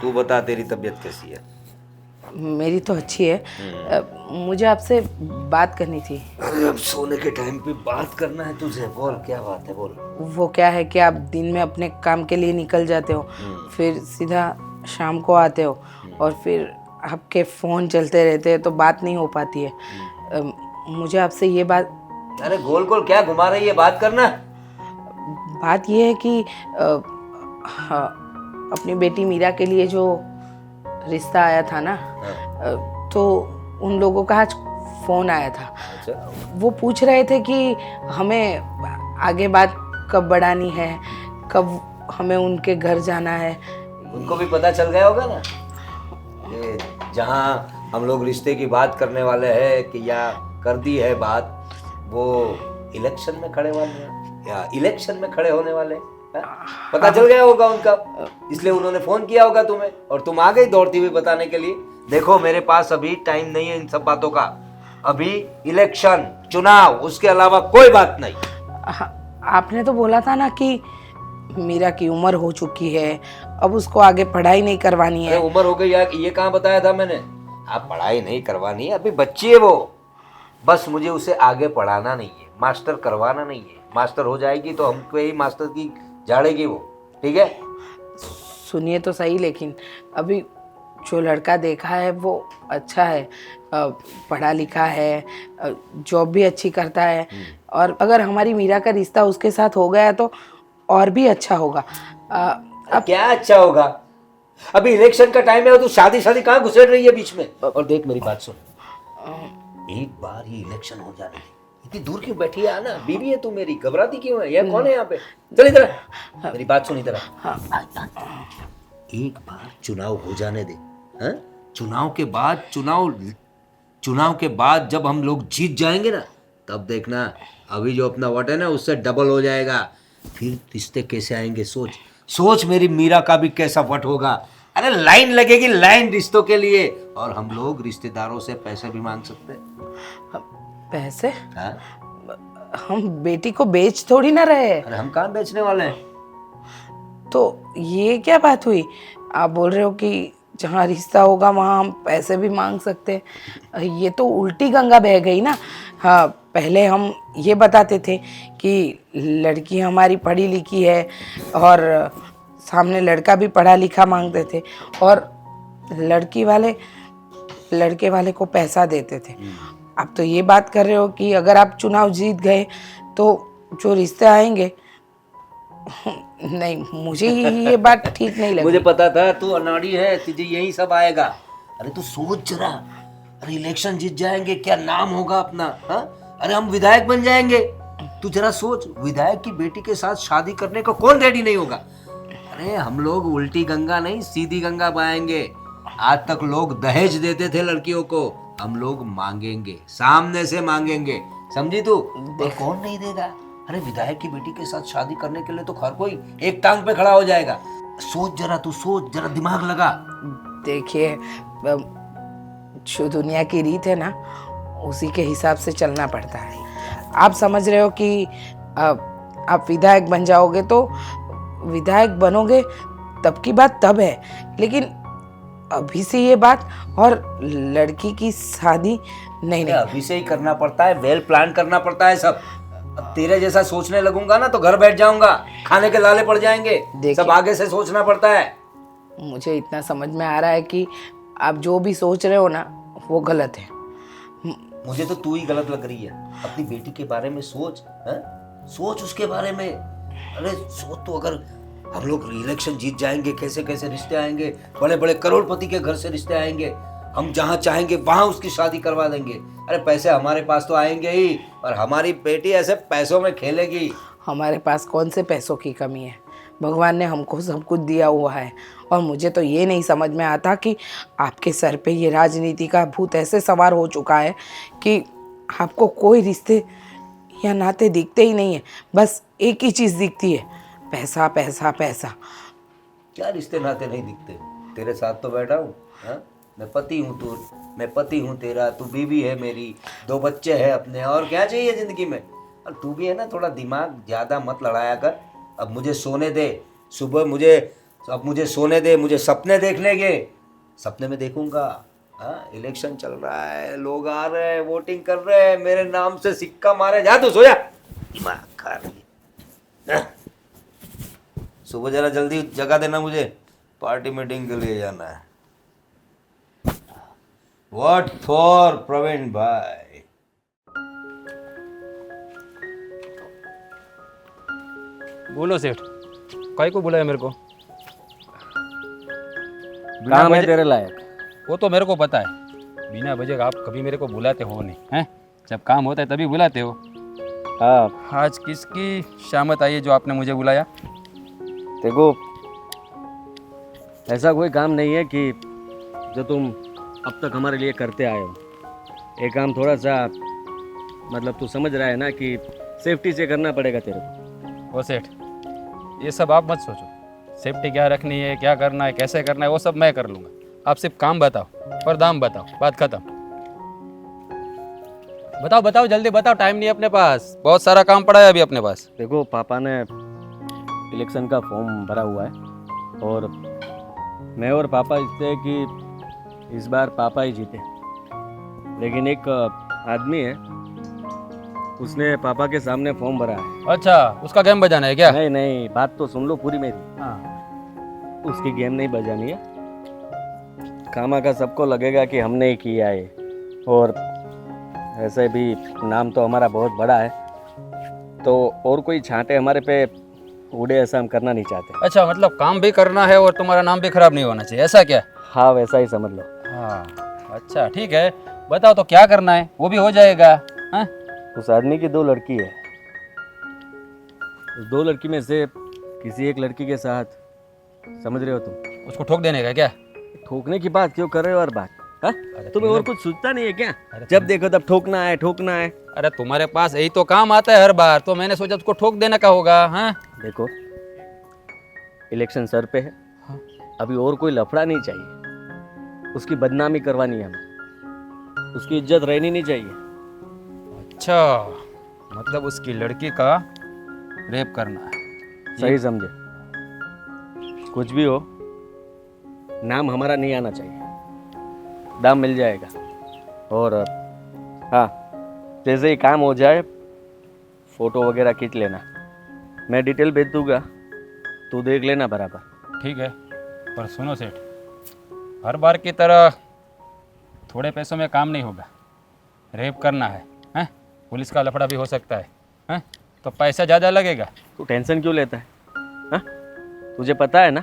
तू बता, तेरी तबीयत कैसी है? मेरी तो अच्छी है। मुझे आपसे बात करनी थी। अरे अब सोने के टाइम पे बात करना है तुझे? बोल, क्या बात है, बोल। वो क्या है कि आप दिन में अपने काम के लिए निकल जाते हो, फिर सीधा शाम को आते हो, और फिर आपके फ़ोन चलते रहते हैं, तो बात नहीं हो पाती है। मुझे आपसे ये बात। अरे गोल गोल क्या घुमा रही है, बात करना। बात ये है कि हाँ, अपनी बेटी मीरा के लिए जो रिश्ता आया था ना, तो उन लोगों का आज फ़ोन आया था। अच्छा। वो पूछ रहे थे कि हमें आगे बात कब बढ़ानी है, कब हमें उनके घर जाना है। उनको भी पता चल गया होगा ना कि जहाँ हम लोग रिश्ते की बात करने वाले हैं कि या कर दी है बात, वो इलेक्शन में खड़े वाले हैं या इलेक्शन में खड़े होने वाले हैं। पता चल गया होगा उनका, इसलिए उन्होंने फोन किया होगा तुम्हें, और तुम आ गई दौड़ती हुई बताने के लिए। देखो, मेरे पास अभी टाइम नहीं है इन सब बातों का। अभी इलेक्शन, चुनाव, उसके अलावा कोई बात नहीं। आपने तो बोला था ना कि मीरा की उम्र हो चुकी है, अब उसको आगे पढ़ाई नहीं करवानी है। अरे उम्र हो गई यार, ये कहाँ बताया था मैंने? आप पढ़ाई नहीं करवानी है, अभी बच्ची है वो। बस मुझे उसे आगे पढ़ाना नहीं है, मास्टर करवाना नहीं है। मास्टर हो जाएगी तो हमको ही मास्टर की झाड़ेगी वो। ठीक है? सुनिए तो सही, लेकिन अभी जो लड़का देखा है वो अच्छा है, पढ़ा लिखा है, जॉब भी अच्छी करता है, और अगर हमारी मीरा का रिश्ता उसके साथ हो गया तो और भी अच्छा होगा। अब क्या अच्छा होगा? अभी इलेक्शन का टाइम है और तू शादी कहाँ घुसेड़ रही है बीच में? और देख, मेरी बात सुन, एक बार ये इलेक्शन हो जाने दे। इतनी दूर क्यों बैठी है? आना, बीवी है तू मेरी, घबराती क्यों है? यह कौन है यहाँ पे? चल इधर, मेरी बात सुन इधर। एक बार चुनाव हो जाने दे। हाँ? चुनाव के बाद जब हम लोग जीत जाएंगे ना, तब देखना, अभी जो अपना वोट है ना उससे डबल हो जाएगा। फिर रिश्ते कैसे आएंगे? सोच मेरी मीरा का भी कैसा वोट होगा। अरे लाइन लगेगी, लाइन रिश्तों के लिए, और हम लोग रिश्तेदारों से पैसे भी मांग सकते हैं। पैसे? हाँ? हम बेटी को बेच थोड़ी ना रहे हैं। अरे हम कहाँ बेचने वाले हैं? तो ये क्या बात हुई? आप बोल रहे हो कि जहाँ रिश्ता होगा वहाँ हम पैसे भी मांग सकते हैं। ये तो उल्टी गंगा बह गई ना। हाँ, पहले हम ये बताते थे कि लड़की हमारी पढ़ी लिखी है, और सामने लड़का भी पढ़ा लिखा मांगते थे, और लड़के वाले को पैसा देते थे। अब तो ये बात कर रहे हो कि अगर आप चुनाव जीत गए तो जो रिश्ते आएंगे, नहीं, मुझे ये बात ठीक नहीं लगी। मुझे पता था तू अनाड़ी है, तुझे यही सब आएगा। अरे तू सोच जरा, अरे इलेक्शन जीत जाएंगे, क्या नाम होगा अपना? हाँ? अरे हम विधायक बन जाएंगे। तू जरा सोच, विधायक की बेटी के साथ शादी करने को कौन रेडी नहीं होगा? अरे हम लोग उल्टी गंगा नहीं, सीधी गंगा बहाएंगे। आज तक लोग दहेज देते थे लड़कियों को, हम लोग मांगेंगे, सामने से मांगेंगे। समझी तू? और कौन नहीं देगा? अरे विधायक की बेटी के साथ शादी करने के लिए तो हर कोई एक टांग पे खड़ा हो जाएगा। सोच जरा, तू सोच जरा, दिमाग लगा। देखिए, जो दुनिया की रीत है ना, उसी के हिसाब से चलना पड़ता है। आप समझ रहे हो कि आप विधायक बन जाओगे तो विधायक बनोगे तब की बात तब है, लेकिन अभी से ये बात, और लड़की की शादी नहीं। अभी से ही करना पड़ता है, वेल प्लान करना पड़ता है सब। अब तेरे जैसा सोचने लगूंगा ना तो घर बैठ जाऊंगा, खाने के लाले पड़ जाएंगे। सब आगे से सोचना पड़ता है। मुझे इतना समझ में आ रहा है कि आप जो भी सोच रहे हो ना वो गलत है। मुझे तो तू ही गलत लग रही है। अपनी बेटी के बारे में सोच, हैं? सोच उसके बारे में। अरे सोच तो, अगर हम लोग इलेक्शन जीत जाएंगे, कैसे कैसे रिश्ते आएंगे, बड़े बड़े करोड़पति के घर से रिश्ते आएंगे, हम जहाँ चाहेंगे वहाँ उसकी शादी करवा देंगे। अरे पैसे हमारे पास तो आएंगे ही, और हमारी बेटी ऐसे पैसों में खेलेगी। हमारे पास कौन से पैसों की कमी है, भगवान ने हमको सब कुछ दिया हुआ है। और मुझे तो ये नहीं समझ में आता कि आपके सर पे ये राजनीति का भूत ऐसे सवार हो चुका है कि आपको कोई रिश्ते या नाते दिखते ही नहीं है, बस एक ही चीज़ दिखती है, पैसा पैसा पैसा। क्या रिश्ते नाते नहीं दिखते? तेरे साथ तो बैठा हूँ, मैं पति हूँ, मैं पति हूँ तेरा, तू बीवी है मेरी, 2 बच्चे हैं अपने, और क्या चाहिए जिंदगी में? और तू भी है ना, थोड़ा दिमाग ज़्यादा मत लड़ाया कर। अब मुझे सोने दे, सुबह मुझे सोने दे, मुझे सपने देखने के, सपने में देखूंगा। हाँ, इलेक्शन चल रहा है, लोग आ रहे हैं, वोटिंग कर रहे हैं, मेरे नाम से सिक्का मारे। जा तू सो जा, दिमाग खा रही है। सुबह जरा जल्दी जगा देना मुझे, पार्टी मीटिंग के लिए जाना है। वॉट फॉर प्रवीण भाई। बोलो सेठ, काय को बुलाया मेरे को? काम है तेरे लायक। वो तो मेरे को पता है, बिना वजह आप कभी मेरे को बुलाते हो नहीं, हैं? जब काम होता है तभी बुलाते हो। हाँ, आज किसकी शामत आई है जो आपने मुझे बुलाया? देखो ऐसा कोई काम नहीं है कि जो तुम अब तक हमारे लिए करते आए हो। ये काम थोड़ा सा, मतलब तू समझ रहा है ना कि सेफ्टी से करना पड़ेगा तेरे को। वो सेठ, ये सब आप मत सोचो, सेफ्टी क्या रखनी है, क्या करना है, कैसे करना है, वो सब मैं कर लूँगा। आप सिर्फ काम बताओ और दाम बताओ, बात खत्म। बताओ बताओ, जल्दी बताओ, टाइम नहीं है अपने पास, बहुत सारा काम पड़ा है अभी अपने पास। देखो पापा ने इलेक्शन का फॉर्म भरा हुआ है, और मैं और पापा इससे है कि इस बार पापा ही जीते। लेकिन एक आदमी है, उसने पापा के सामने फॉर्म भरा है। अच्छा, उसका गेम बजाना है क्या? नहीं नहीं, बात तो सुन लो पूरी मेरी। हाँ। उसकी गेम नहीं बजानी है। खामा का सबको लगेगा कि हमने ही किया है, और ऐसे भी नाम तो हमारा बहुत बड़ा है, तो और कोई छांटे हमारे पे उड़े ऐसा हम करना नहीं चाहते। अच्छा, मतलब काम भी करना है और तुम्हारा नाम भी खराब नहीं होना चाहिए, ऐसा क्या? हाँ, वैसा ही समझ लो। हाँ, अच्छा ठीक है, बताओ तो क्या करना है, वो भी हो जाएगा। हाँ? उस आदमी की 2 लड़की है, उस 2 लड़की में से किसी एक लड़की के साथ, समझ रहे हो तुम? उसको ठोक देने का क्या? ठोकने की बात क्यों कर रहे हो हर बात? हाँ? तुम्हें और कुछ सूझता नहीं है क्या? अरे जब देखो तब ठोकना है ठोकना है। अरे तुम्हारे पास यही तो काम आता है हर बार, तो मैंने सोचा उसको ठोक देने का होगा। हाँ? देखो इलेक्शन सर पे है, अभी और कोई लफड़ा नहीं चाहिए, उसकी बदनामी करवानी है हमें, उसकी इज्जत रहनी नहीं चाहिए। अच्छा, मतलब उसकी लड़की का रेप करना है। सही समझे। कुछ भी हो, नाम हमारा नहीं आना चाहिए, दाम मिल जाएगा। और हाँ, जैसे ही काम हो जाए फोटो वगैरह खींच लेना, मैं डिटेल भेज दूंगा, तू देख लेना बराबर। ठीक है, पर सुनो सेठ, हर बार की तरह थोड़े पैसों में काम नहीं होगा। रेप करना है, हैं? पुलिस का लफड़ा भी हो सकता है, हैं? तो पैसा ज़्यादा लगेगा। तू टेंशन क्यों लेता है? हाँ? तुझे पता है ना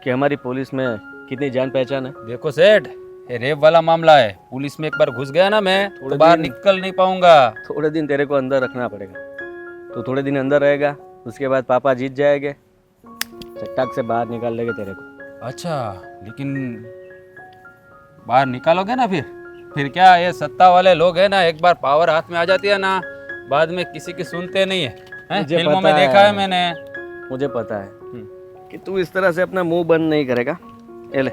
कि हमारी पुलिस में कितनी जान पहचान है। देखो सेठ, ये रेप वाला मामला है, पुलिस में एक बार घुस गया ना मैं, तो बाहर निकल नहीं पाऊंगा। थोड़े दिन तेरे को अंदर रखना पड़ेगा, तो थोड़े दिन अंदर रहेगा, उसके बाद पापा जीत जाएंगे, चट्टाक से बाहर निकाल लेंगे तेरे को। अच्छा, लेकिन बाहर निकालोगे ना फिर क्या? ये सत्ता वाले लोग हैं ना, एक बार पावर हाथ में आ जाती है ना, बाद में किसी की सुनते नहीं है, हैं? फिल्मों में देखा है मैंने। मुझे पता है कि तू इस तरह से अपना मुंह बंद नहीं करेगा। ये ले,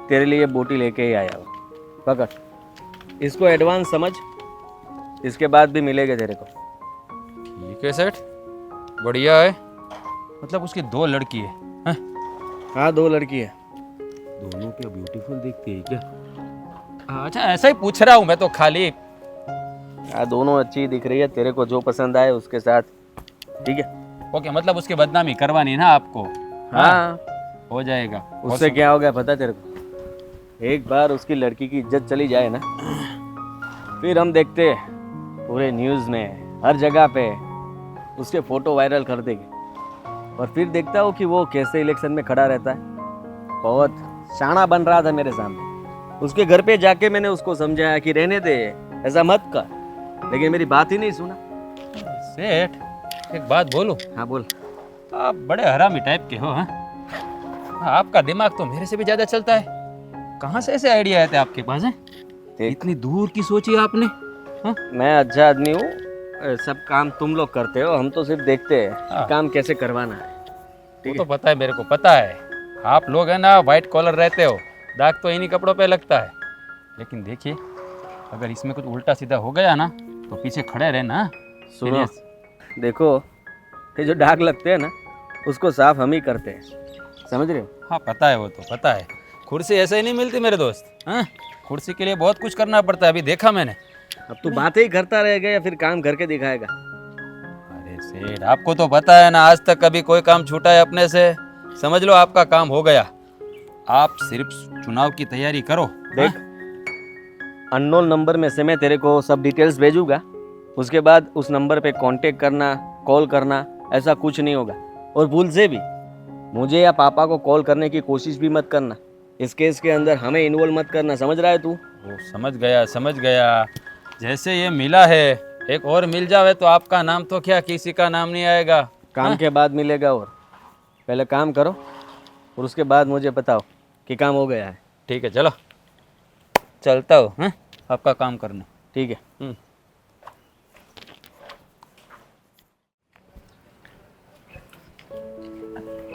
तेरे लिए बोटी लेके ही आया हूँ, पकड़, इसको एडवांस समझ, इसके बाद भी मिलेगा तेरे को। ठीक है सेठ, बढ़िया है। मतलब उसकी 2 लड़की है, हैं? हाँ, 2 लड़की है। दोनों क्या ब्यूटीफुल दिखती है क्या? अच्छा, ऐसा ही पूछ रहा हूँ मैं तो खाली। हाँ, दोनों अच्छी दिख रही है, तेरे को जो पसंद आए उसके साथ, ठीक है? ओके, मतलब उसकी बदनामी करवानी ना आपको? हाँ, हो जाएगा। उससे क्या हो गया पता तेरे को? एक बार उसकी लड़की की इज्जत चली जाए ना, फिर हम देखते हैं पूरे न्यूज़ में हर जगह पे उसके फोटो वायरल कर देंगे, और फिर देखता हूँ कि वो कैसे इलेक्शन में खड़ा रहता है। बहुत शाना बन रहा था मेरे सामने। उसके घर पे जाके मैंने उसको समझाया कि रहने दे, ऐसा मत कर, लेकिन मेरी बात ही नहीं सुना। सेठ, एक बात बोलूं? हाँ बोल। आप बड़े हरामी टाइप के हो। हाँ, आपका दिमाग तो मेरे से भी ज्यादा चलता है। कहाँ से ऐसे आइडिया आए थे आपके पास? हैं इतनी दूर की सोची आपने? हाँ? मैं अच्छा आदमी हूँ, सब काम तुम लोग करते हो, हम तो सिर्फ देखते हैं हाँ। काम कैसे करवाना है। वो तो पता है, मेरे को पता है। आप लोग है ना वाइट कॉलर रहते हो, दाग तो इन्हीं कपड़ों पे लगता है। लेकिन देखिए, अगर इसमें कुछ उल्टा सीधा हो गया ना तो पीछे खड़े रहना। सुनो, देखो ये जो दाग लगते हैं ना, उसको साफ हम ही करते हैं, समझ रहे हो? हाँ पता है, वो तो पता है। कुर्सी ऐसे ही नहीं मिलती मेरे दोस्त। हाँ, कुर्सी के लिए बहुत कुछ करना पड़ता है, अभी देखा मैंने। अब तू बातें ही करता रहेगा या फिर काम करके दिखाएगा? अरे सेठ, आपको तो पता है ना, आज तक कभी कोई काम छूटा है अपने से? समझ लो आपका काम हो गया। आप सिर्फ चुनाव की तैयारी करो। देख, अननोन नंबर में से मैं तेरे को सब डिटेल्स भेजूंगा, उसके बाद उस नंबर पे कांटेक्ट करना, कॉल करना, ऐसा कुछ नहीं होगा। और भूल से भी मुझे या पापा को कॉल करने की कोशिश भी मत करना। इस केस के अंदर हमें इन्वॉल्व मत करना, समझ रहा है तू? वो समझ गया, समझ गया। जैसे ये मिला है, एक और मिल जावे तो आपका नाम तो क्या, किसी का नाम नहीं आएगा। काम के बाद मिलेगा, और पहले काम करो और उसके बाद मुझे बताओ कि काम हो गया है। ठीक है, चलो चलता हूँ। हाँ, आपका काम करना। ठीक है।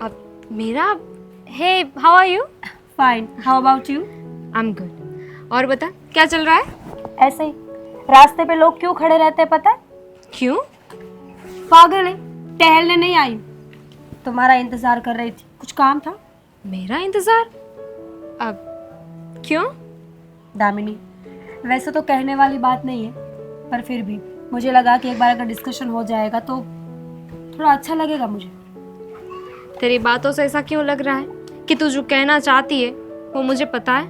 अब मेरा, hey how are you? Fine, how about you? I am good. और बता, क्या चल रहा है? ऐसे ही रास्ते पे लोग क्यों खड़े रहते हैं पता है? क्यों? पागल है, टहलने नहीं आई, तुम्हारा इंतजार कर रही थी। कुछ काम था? मेरा इंतजार? अब क्यों? दामिनी, वैसे तो कहने वाली बात नहीं है, पर फिर भी मुझे लगा कि एक बार अगर डिस्कशन हो जाएगा तो थोड़ा अच्छा लगेगा मुझे। तेरी बातों से ऐसा क्यों लग रहा है कि तू जो कहना चाहती है वो मुझे पता है?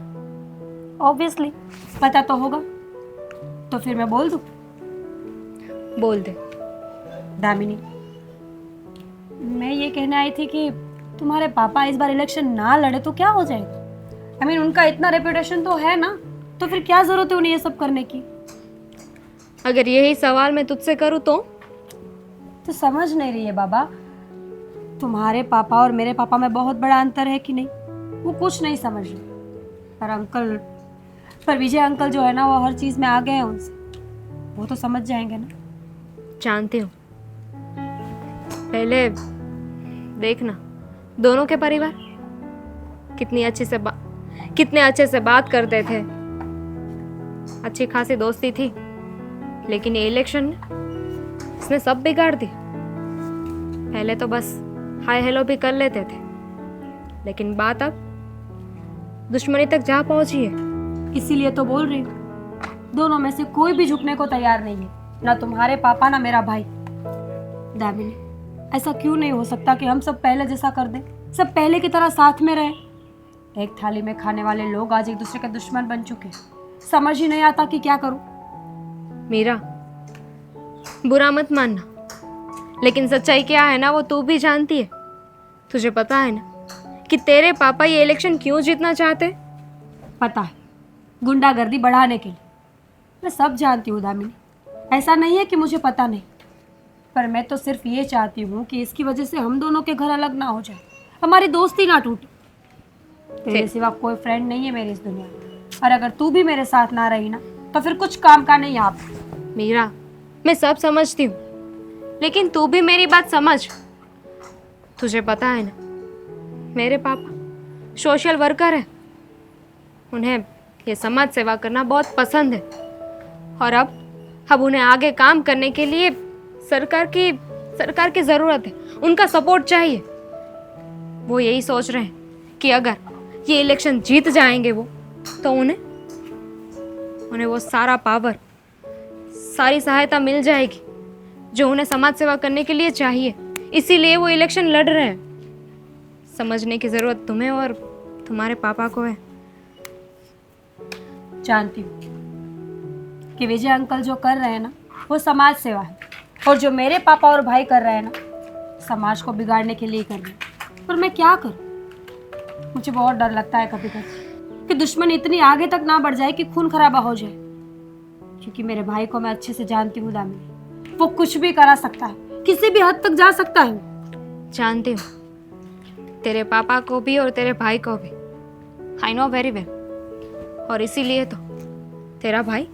ऑब्वियसली पता तो होगा, तो फिर मैं बोल दूं? बोल दे। दामिनी, मैं ये कहने आई थी कि तुम्हारे पापा इस बार इलेक्शन ना लड़े तो क्या हो जाएगा? I mean, उनका इतना रेपुटेशन तो है ना, तो फिर क्या जरूरत है उन्हें ये सब करने की? अगर यही सवाल मैं तुझसे करूँ तो समझ नहीं रही है बाबा, तुम्हारे पापा और मेरे पापा में बहुत बड़ा अंतर है कि नहीं? वो कुछ नहीं समझ रहे। पर विजय अंकल जो है ना, वो हर चीज में आगे हैं उनसे, वो तो समझ जाएंगे ना। जानती हूँ। पहले देखना दोनों के परिवार कितने अच्छे से बात करते थे, अच्छी खासी दोस्ती थी, लेकिन ये इलेक्शन ने इसने सब बिगाड़ दी। पहले तो बस हाय हेलो भी कर लेते थे, लेकिन बात अब दुश्मनी तक जा पहुंची है। इसीलिए तो बोल रही हूँ, दोनों में से कोई भी झुकने को तैयार नहीं है, ना तुम्हारे पापा ना मेरा भाई। दामिनी, ऐसा क्यों नहीं हो सकता कि हम सब पहले जैसा कर दें, सब पहले की तरह साथ में रहें? एक थाली में खाने वाले लोग आज एक दूसरे के दुश्मन बन चुके हैं। समझ ही नहीं आता कि क्या करूं। मीरा, बुरा मत मानना, लेकिन सच्चाई क्या है ना वो तू भी जानती है। तुझे पता है ना कि तेरे पापा ये इलेक्शन क्यों जीतना चाहते? पता है, गुंडागर्दी बढ़ाने के लिए। मैं सब जानती हूँ दामिनी, ऐसा नहीं है कि मुझे पता नहीं, पर मैं तो सिर्फ ये चाहती हूँ कि इसकी वजह से हम दोनों के घर अलग ना हो जाए, हमारी दोस्ती ना टूटे। तेरे सिवा कोई फ्रेंड नहीं है मेरी इस दुनिया में, और अगर तू भी मेरे साथ ना रही ना तो फिर कुछ काम का नहीं आप। मीरा, मैं सब समझती हूँ, लेकिन तू भी मेरी बात समझ। तुझे पता है ना, मेरे पापा सोशल वर्कर हैं, उन्हें ये समाज सेवा करना बहुत पसंद है, और अब उन्हें आगे काम करने के लिए सरकार की ज़रूरत है, उनका सपोर्ट चाहिए। वो यही सोच रहे हैं कि अगर ये इलेक्शन जीत जाएंगे वो, तो उन्हें वो सारा पावर, सारी सहायता मिल जाएगी जो उन्हें समाज सेवा करने के लिए चाहिए। इसीलिए वो इलेक्शन लड़ रहे हैं। समझने की ज़रूरत तुम्हें और तुम्हारे पापा को है। जानती हूँ कि विजय अंकल जो कर रहे हैं ना वो समाज सेवा है, और जो मेरे पापा और भाई कर रहे हैं ना समाज को बिगाड़ने के लिए कर रहे हैं। पर मैं क्या करूँ, मुझे बहुत डर लगता है कभी कभी कि दुश्मन इतनी आगे तक ना बढ़ जाए कि खून खराबा हो जाए, क्योंकि मेरे भाई को मैं अच्छे से जानती हूँ दामिनी, वो कुछ भी करा सकता है, किसी भी हद तक जा सकता है। जानती हूँ तेरे पापा को भी और तेरे भाई को भी, आई नो वेरी वेल। और इसीलिए तो तेरा भाई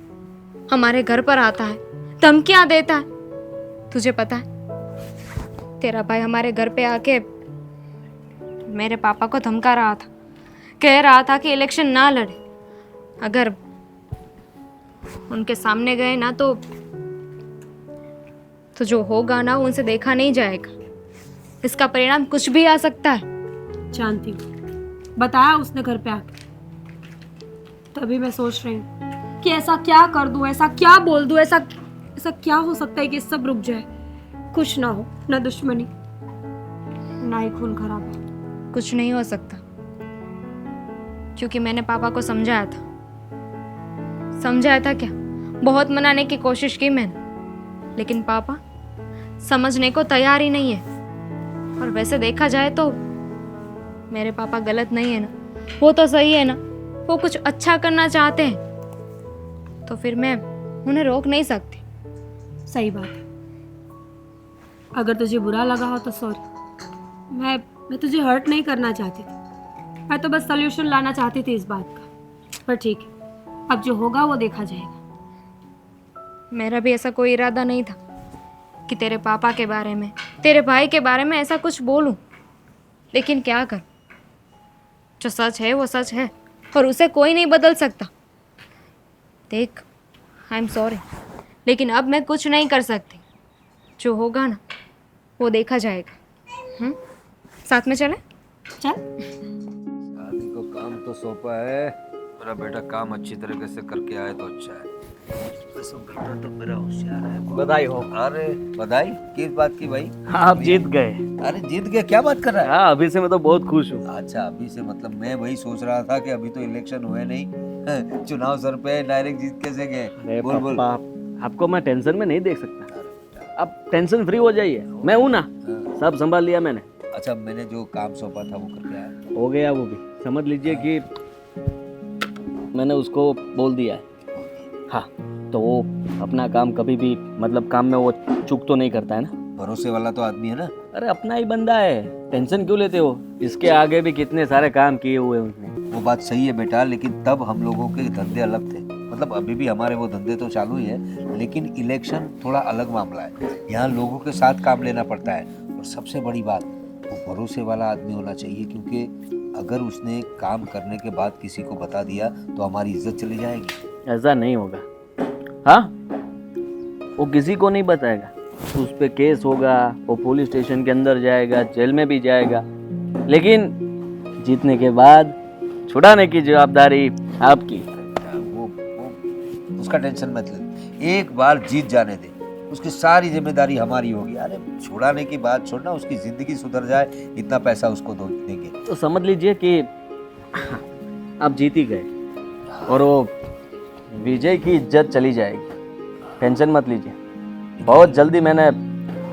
हमारे घर पर आता है, धमकियाँ देता है। तुझे पता है तेरा भाई हमारे घर पे आके मेरे पापा को धमका रहा था, कह रहा था कि इलेक्शन ना लड़े, अगर उनके सामने गए ना तो जो होगा ना उनसे देखा नहीं जाएगा, इसका परिणाम कुछ भी आ सकता है। जानती हूँ, बताया उसने घर पे आके, तभी मैं सोच रही हूँ कि ऐसा क्या कर दूँ, ऐसा क्या बोल दूँ, ऐसा क्या हो सकता है कि सब रुक जाए, कुछ ना हो, ना दुश्मनी ना ही खून खराबा। कुछ नहीं हो सकता, क्योंकि मैंने पापा को समझाया था क्या, बहुत मनाने की कोशिश की मैंने, लेकिन पापा समझने को तैयार ही नहीं है। और वैसे देखा जाए तो मेरे पापा गलत नहीं है ना, वो तो सही है ना, वो कुछ अच्छा करना चाहते हैं, तो फिर मैं उन्हें रोक नहीं सकती। सही बात है, अगर तुझे बुरा लगा हो तो सॉरी, मैं तुझे हर्ट नहीं करना चाहती थी, मैं तो बस सल्यूशन लाना चाहती थी इस बात का। पर ठीक है, अब जो होगा वो देखा जाएगा। मेरा भी ऐसा कोई इरादा नहीं था कि तेरे पापा के बारे में, तेरे भाई के बारे में ऐसा कुछ बोलूं, लेकिन क्या कर, जो सच है वो सच है और उसे कोई नहीं बदल सकता। देख, आई एम सॉरी, लेकिन अब मैं कुछ नहीं कर सकती, जो होगा ना वो देखा जाएगा। साथ में चले? चल। शादी को काम तो सौंपा है, मेरा बेटा काम अच्छी तरीके से करके आए तो अच्छा है। कसम बेटा तो मेरा होशियार है। बधाई हो। अरे बधाई किस बात की भाई? आप जीत गए। अरे जीत गया, क्या बात कर रहा है? हाँ, अभी से मैं तो बहुत खुश हूँ। अच्छा, अभी से मतलब मैं वही सोच रहा था कि अभी तो इलेक्शन हुए नहीं, चुनाव सर पे, डायरेक्ट जीत कैसे गए? बोल बोल। आपको मैं टेंशन में नहीं देख सकता, आप टेंशन फ्री हो जाइए, मैं हूँ ना, सब संभाल लिया मैंने। अच्छा, मैंने जो काम सौंपा था वो करके आया? हो गया वो भी, समझ लीजिए कि मैंने उसको बोल दिया है। हाँ, तो वो अपना काम कभी भी, मतलब काम में वो चूक तो नहीं करता है ना। भरोसे वाला तो आदमी है ना। अरे अपना ही बंदा है, टेंशन क्यों लेते हो, इसके आगे भी कितने सारे काम किए हुए उसने। वो बात सही है बेटा, लेकिन तब हम लोगों के धंधे अलग थे, मतलब अभी भी हमारे वो धंधे तो चालू ही है, लेकिन इलेक्शन थोड़ा अलग मामला है। यहाँ लोगों के साथ काम लेना पड़ता है, और सबसे बड़ी बात, वो भरोसे वाला आदमी होना चाहिए, क्योंकि अगर उसने काम करने के बाद किसी को बता दिया तो हमारी इज्जत चली जाएगी। ऐसा नहीं होगा। हाँ, वो किसी को नहीं बताएगा, उस पे केस होगा, वो पुलिस स्टेशन के अंदर जाएगा, जेल में भी जाएगा, लेकिन जीतने के बाद छुड़ाने की जवाबदारी आपकी। वो उसका टेंशन मत ले, एक बार जीत जाने दे, उसकी सारी जिम्मेदारी हमारी होगी। अरे छुड़ाने की बात छोड़ना, उसकी जिंदगी सुधर जाए, इतना पैसा उसको देंगे। तो समझ लीजिए कि आप जीत ही गए, और वो विजय की इज्जत चली जाएगी, टेंशन मत लीजिए। बहुत जल्दी मैंने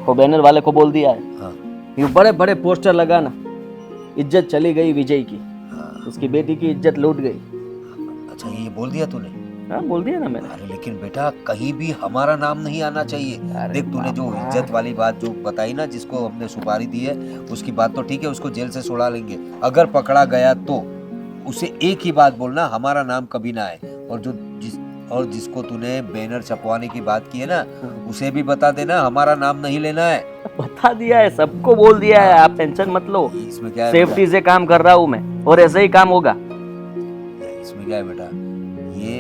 वो बैनर वाले को बोल दिया है। हाँ। ये बड़े बड़े पोस्टर लगाना, इज्जत चली गई विजय की, उसकी बेटी की इज्जत लूट गई। अच्छा, ये बोल दिया तूने? हाँ, बोल दिया ना मैंने। अरे लेकिन बेटा, कहीं भी हमारा नाम नहीं आना चाहिए। देख, तूने जो इज्जत वाली बात जो बताई ना, जिसको हमने सुपारी दी है, उसकी बात तो ठीक है, उसको जेल से छुड़ा लेंगे। अगर पकड़ा गया तो उसे एक ही बात बोलना, हमारा नाम कभी ना आए। और जिसको तूने बैनर छपवाने की बात की है ना, उसे भी बता देना, हमारा नाम नहीं लेना है। बता दिया है, सबको बोल दिया है, आप टेंशन मत लो। इसमें क्या है? सेफ्टी से काम कर रहा हूँ मैं, और ऐसे ही काम होगा। इसमें क्या है बेटा, ये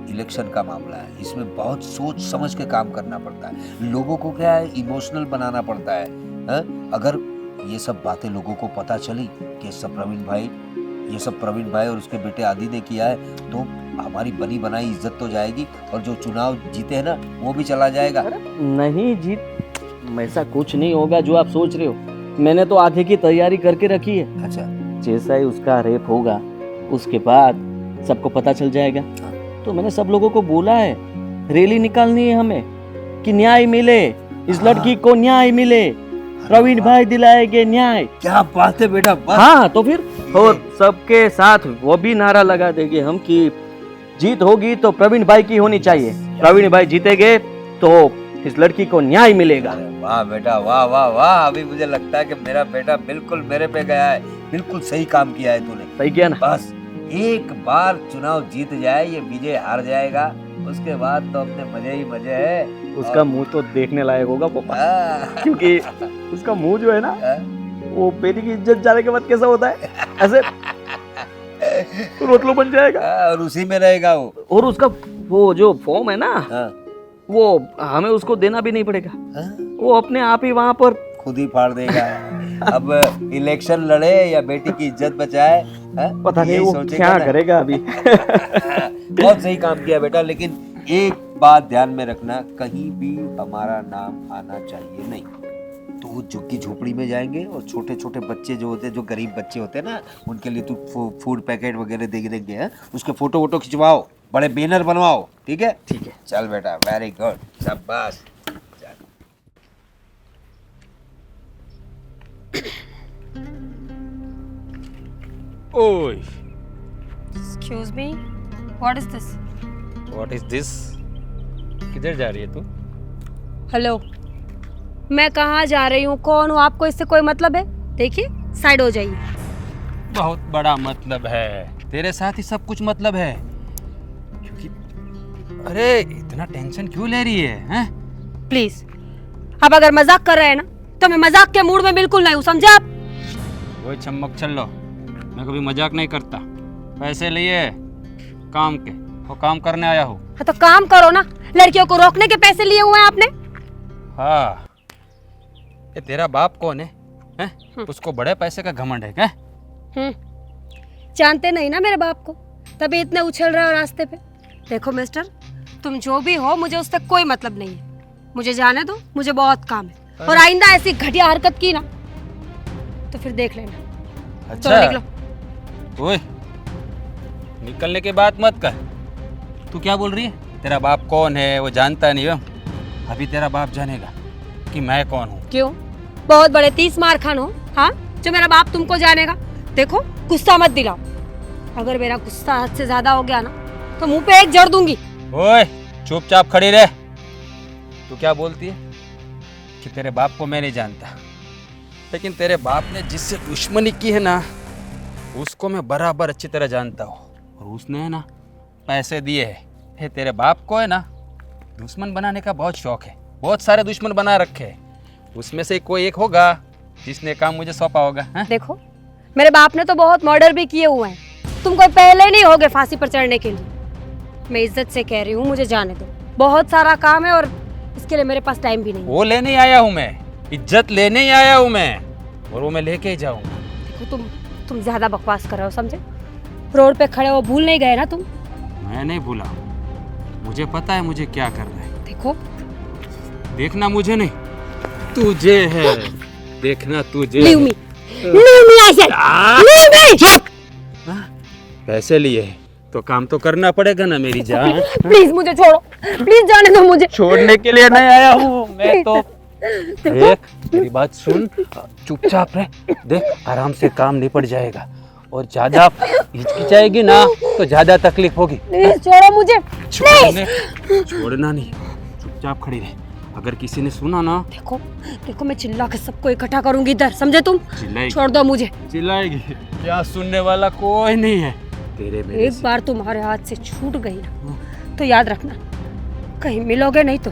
इलेक्शन का मामला है, इसमें बहुत सोच समझ के काम करना पड़ता है। लोगों को क्या है, इमोशनल बनाना पड़ता है। अगर ये सब बातें लोगों को पता चली कि ये सब प्रवीण भाई और उसके बेटे आदि ने किया है, तो हमारी बनी बनाई इज्जत तो जाएगी, और जो चुनाव जीते हैं ना, वो भी चला जाएगा। नहीं जीत, ऐसा कुछ नहीं होगा जो आप सोच रहे हो। मैंने तो आगे की तैयारी करके रखी है। अच्छा, जैसा ही उसका रेप होगा उसके बाद सबको पता चल जाएगा। तो मैंने सब लोगों को बोला है, रैली निकालनी है हमें कि न्याय मिले, इस लड़की को न्याय मिले, प्रवीण भाई दिलाएंगे न्याय। क्या बात है बेटा, बस। हाँ तो फिर और सबके साथ वो भी नारा लगा देंगे हम कि जीत होगी तो प्रवीण भाई की होनी चाहिए, प्रवीण भाई जीतेंगे तो इस लड़की को न्याय मिलेगा। अरे वाह बेटा, वाह वाह वाह। अभी मुझे लगता है कि मेरा बेटा बिल्कुल मेरे पे गया है। बिल्कुल सही काम किया है तूने। सही किया ना? बस एक बार चुनाव जीत जाए, ये विजय हार जाएगा, उसके बाद तो अपने मजे ही मजे है। उसका मुंह तो देखने लायक होगा पापा, हाँ। क्योंकि उसका मुंह जो है ना, हाँ। वो बेटी की इज्जत जाने के बाद कैसा होता है, ऐसे रोतलो बन जाएगा। और उसी में रहेगा वो। और उसका वो जो फॉर्म है ना, हाँ। वो हमें उसको देना भी नहीं पड़ेगा, हाँ। वो अपने आप ही वहाँ पर खुद ही फाड़ देगा। अब इलेक्शन लड़े या बेटी की इज्जत बचाए, हाँ? पता नहीं यही वो सोचेगा क्या ना। करेगा अभी। बहुत सही काम किया बेटा, लेकिन एक बात ध्यान में रखना, कहीं भी हमारा नाम आना चाहिए नहीं। तो जो कि झोपड़ी में जाएंगे और छोटे छोटे बच्चे जो होते हैं, जो गरीब बच्चे होते हैं ना, उनके लिए तू फूड पैकेट वगैरह दे देंगे, हैं? उसके फोटो वोटो खिंचवाओ, बड़े बैनर बनवाओ, ठीक है? ठीक है, चल बेटा, वेरी गुड, शाबाश। ओए, excuse me, what is this? What is this? किधर जा रही है तू? हेलो, मैं कहाँ जा रही हूँ, कौन हूँ, आपको इससे कोई मतलब है? देखिए साइड हो जाइए। बहुत बड़ा मतलब है, तेरे साथ ही सब कुछ मतलब है। क्योंकि अरे इतना टेंशन क्यों ले रही है, हैं? प्लीज, आप अगर मजाक कर रहे हैं ना, तो मैं मजाक के मूड में बिल्कुल नहीं हूँ, समझे आप? वो चम्मक चल लो, मैं कभी मजाक नहीं करता। पैसे लिए काम के, वो काम करने आया हूँ। हाँ तो काम करो ना, लड़कियों को रोकने के पैसे लिए हुए हैं आपने। हाँ, ये तेरा बाप कौन है, हैं? उसको बड़े पैसे का घमंड है क्या? जानते नहीं ना मेरे बाप को, तभी इतने उछल रहे हो रास्ते पे। देखो मिस्टर, तुम जो भी हो, मुझे उससे कोई मतलब नहीं है, मुझे जाने दो, मुझे बहुत काम है। और आइंदा ऐसी घटिया हरकत की ना तो फिर देख लेना। अच्छा, चलो निकलो। ओए, निकलने के बाद मत कर। तू क्या बोल रही है? तेरा बाप कौन है वो जानता नहीं हो, अभी तेरा बाप जानेगा कि मैं कौन हूँ। क्यों? बहुत बड़े 30 मार खान हो, हाँ, जो मेरा बाप तुमको जानेगा? देखो गुस्सा मत दिलाओ, अगर मेरा गुस्सा हद से ज्यादा हो गया ना तो मुंह पे एक जड़ दूंगी। ओए, चुपचाप खड़ी रह। तू क्या बोलती है कि तेरे बाप को मैं नहीं जानता, लेकिन तेरे बाप ने जिससे दुश्मनी की है ना, उसको मैं बराबर अच्छी तरह जानता हूँ। और उसने है ना पैसे दिए है तेरे बाप को है ना दुश्मन बनाने का बहुत शौक है, बहुत सारे दुश्मन बना रखे हैं, उसमें से कोई एक होगा जिसने काम मुझे सौंपा होगा, हैं? देखो मेरे बाप ने तो बहुत मर्डर भी किए हुए हैं, तुम कोई पहले नहीं होगे फांसी पर चढ़ने के लिए। मैं इज्जत से कह रही हूँ, मुझे जाने दो, बहुत सारा काम है और इसके लिए मेरे पास टाइम भी नहीं है। वो लेने ही आया हूँ मैं, इज्जत लेने ही आया हूँ मैं, और वो मैं लेके ही जाऊँगा। देखो तुम ज्यादा बकवास कर रहे हो, समझे? रोड पे खड़े हो भूल नहीं गए ना तुम? मैं नहीं भूला, मुझे पता है मुझे क्या करना है। देखो देखना मुझे नहीं, तुझे है देखना, तुझे। Leave me, leave me I said, leave me. पैसे लिए तो काम तो करना पड़ेगा ना मेरी जान। प्लीज मुझे छोड़ो, प्लीज जाने दो मुझे। छोड़ने के लिए नहीं आया हूँ मैं तो। देख मेरी बात सुन, चुपचाप रह, देख आराम से काम निपट जाएगा, और ज्यादा हिचकिचाएगी ना तो ज्यादा तकलीफ होगी। प्लीज छोड़ो मुझे, छोड़ना नहीं, चुपचाप खड़ी रह, अगर किसी ने सुना ना। देखो देखो मैं चिल्ला के सबको इकट्ठा करूंगी इधर, समझे तुम? चिल्लाएगी? छोड़ दो मुझे। चिल्लाएगी? क्या सुनने वाला कोई नहीं है तेरे मेरे एक बार तुम्हारे हाथ से छूट गई ना तो याद रखना, कहीं मिलोगे नहीं तो।